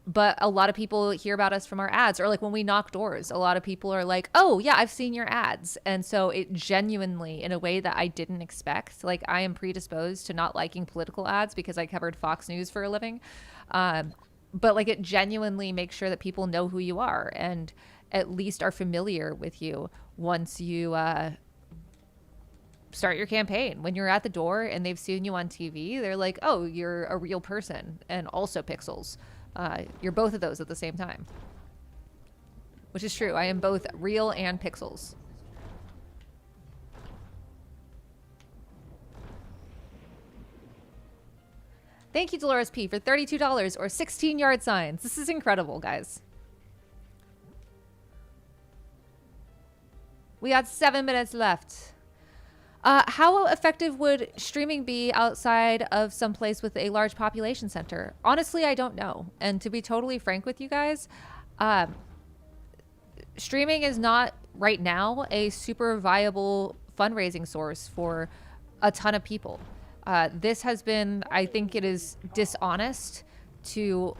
But a lot of people hear about us from our ads, or like when we knock doors, a lot of people are like, oh yeah, I've seen your ads. And so it genuinely, in a way that I didn't expect, like I am predisposed to not liking political ads because I covered Fox News for a living. But like it genuinely makes sure that people know who you are and at least are familiar with you once you start your campaign. When you're at the door and they've seen you on TV, they're like, oh, you're a real person and also Pixels. You're both of those at the same time. Which is true. I am both real and Pixels. Thank you, Dolores P, for $32 or 16 yard signs. This is incredible, guys. We got 7 minutes left. How effective would streaming be outside of some place with a large population center? Honestly, I don't know. And to be totally frank with you guys, streaming is not right now a super viable fundraising source for a ton of people. This has been, I think it is dishonest to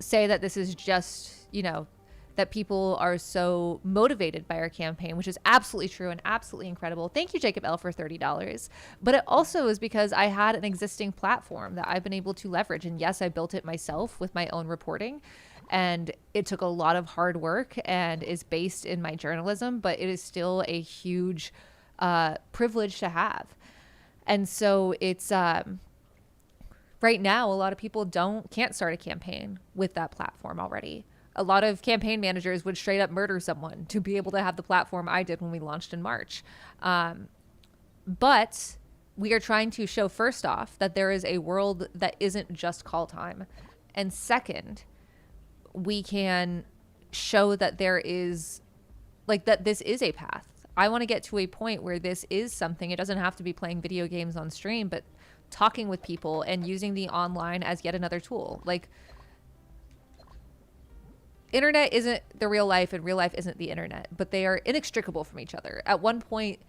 say that this is just, you know, that people are so motivated by our campaign, which is absolutely true and absolutely incredible. Thank you, Jacob L, for $30. But it also is because I had an existing platform that I've been able to leverage. And yes, I built it myself with my own reporting. And it took a lot of hard work and is based in my journalism, but it is still a huge privilege to have. And so it's right now, a lot of people can't start a campaign with that platform already. A lot of campaign managers would straight up murder someone to be able to have the platform I did when we launched in March. But we are trying to show, first off, that there is a world that isn't just call time. And second, we can show that there is, like, that this is a path. I want to get to a point where this is something. It doesn't have to be playing video games on stream, but talking with people and using the online as yet another tool. Like, internet isn't the real life and real life isn't the internet, but they are inextricable from each other. At one point,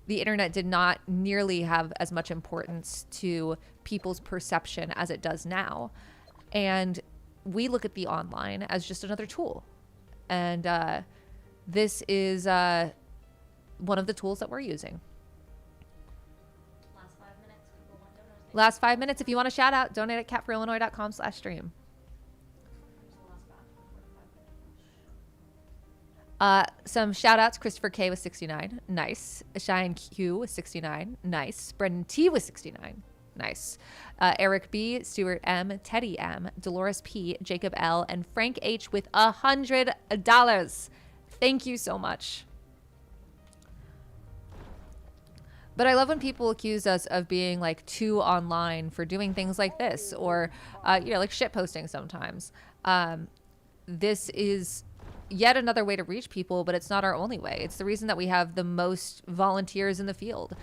the internet did not nearly have as much importance to people's perception as it does now. And we look at the online as just another tool. And this is one of the tools that we're using. Last 5 minutes, people want donuts. Last 5 minutes, if you want to shout out, donate at catforillinois.com/stream. Some shout outs. Christopher K with 69. Nice. Cheyenne Q with 69. Nice. Brendan T with 69. Nice. Eric B, Stuart M, Teddy M, Dolores P, Jacob L, and Frank H with $100. Thank you so much. But I love when people accuse us of being like too online for doing things like this, or like shit posting sometimes. This is yet another way to reach people, but it's not our only way. It's the reason that we have the most volunteers in the field.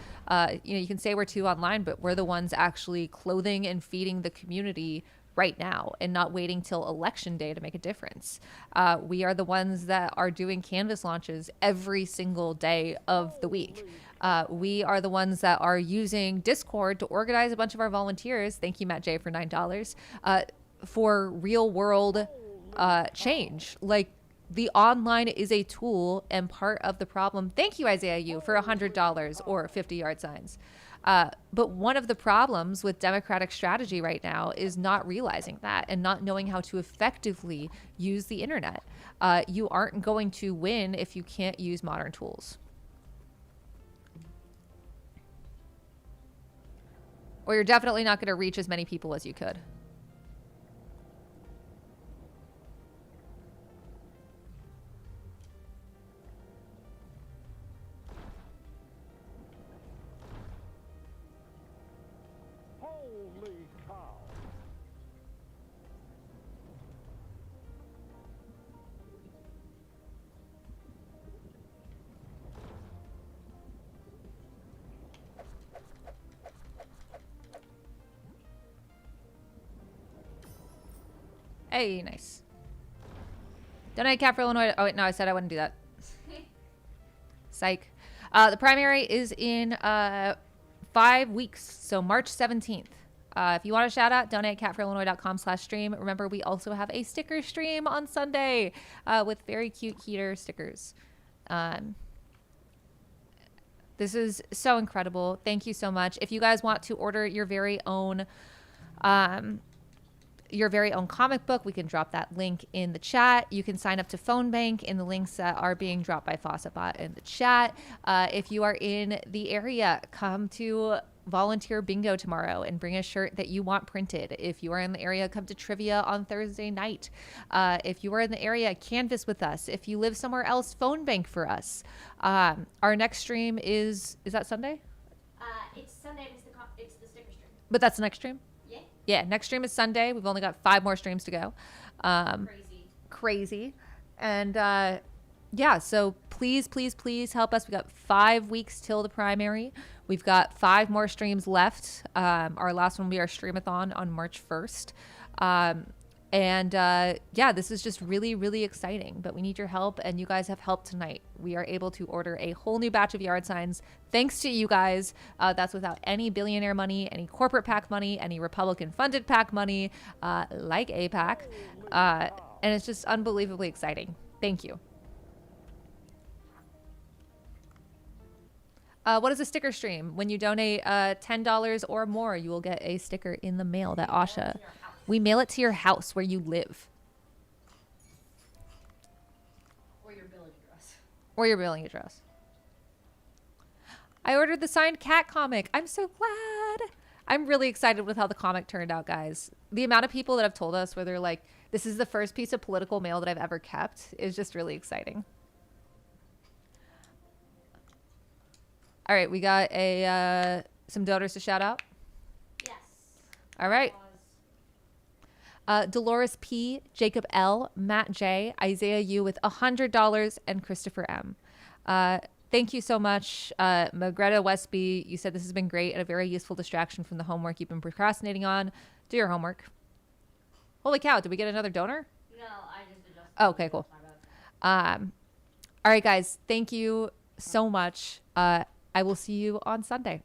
You can say we're too online, but we're the ones actually clothing and feeding the community right now and not waiting till election day to make a difference. We are the ones that are doing Canvas launches every single day of the week. We are the ones that are using Discord to organize a bunch of our volunteers. Thank you, Matt J, for $9 for real world change. Like, the online is a tool and part of the problem. Thank you, Isaiah U, for $100 or 50-yard signs. But one of the problems with Democratic strategy right now is not realizing that and not knowing how to effectively use the internet. You aren't going to win if you can't use modern tools. Or you're definitely not going to reach as many people as you could. Holy cow. Hey, nice. Donate Cap for Illinois. Oh, wait, no, I said I wouldn't do that. Psych. The primary is in 5 weeks, so March 17th. If you want to shout out, donate at catforillinois.com/stream. Remember, we also have a sticker stream on Sunday with very cute heater stickers. This is so incredible. Thank you so much. If you guys want to order your very own comic book, we can drop that link in the chat. You can sign up to Phone Bank in the links that are being dropped by Faucetbot in the chat. If you are in the area, come to Volunteer Bingo tomorrow and bring a shirt that you want printed. If you are in the area, come to Trivia on Thursday night. If you are in the area, canvas with us. If you live somewhere else, Phone Bank for us. Our next stream is that Sunday? It's Sunday. It's the sticker stream. But that's the next stream? Yeah. Yeah, next stream is Sunday. We've only got 5 more streams to go. Crazy. And yeah, so please help us. We got 5 weeks till the primary. We've got 5 more streams left. Our last one will be our streamathon on March 1st. Yeah, this is just really, really exciting, but we need your help, and you guys have helped tonight. We are able to order a whole new batch of yard signs thanks to you guys. That's without any billionaire money, any corporate PAC money, any Republican funded PAC money, like APAC. And it's just unbelievably exciting. Thank you. What is a sticker stream? When you donate $10 or more, you will get a sticker in the mail that Asha. We mail it to your house where you live. Or your billing address. Or your billing address. I ordered the signed cat comic. I'm so glad. I'm really excited with how the comic turned out, guys. The amount of people that have told us where they're like, this is the first piece of political mail that I've ever kept is just really exciting. All right, we got a some donors to shout out? Yes. All right. Pause. Dolores P, Jacob L, Matt J, Isaiah U with $100, and Christopher M. Thank you so much. Greta Westby, you said this has been great and a very useful distraction from the homework you've been procrastinating on. Do your homework. Holy cow, did we get another donor? No, I just adjusted. Oh, okay, cool. All right, guys, thank you so much. I will see you on Sunday.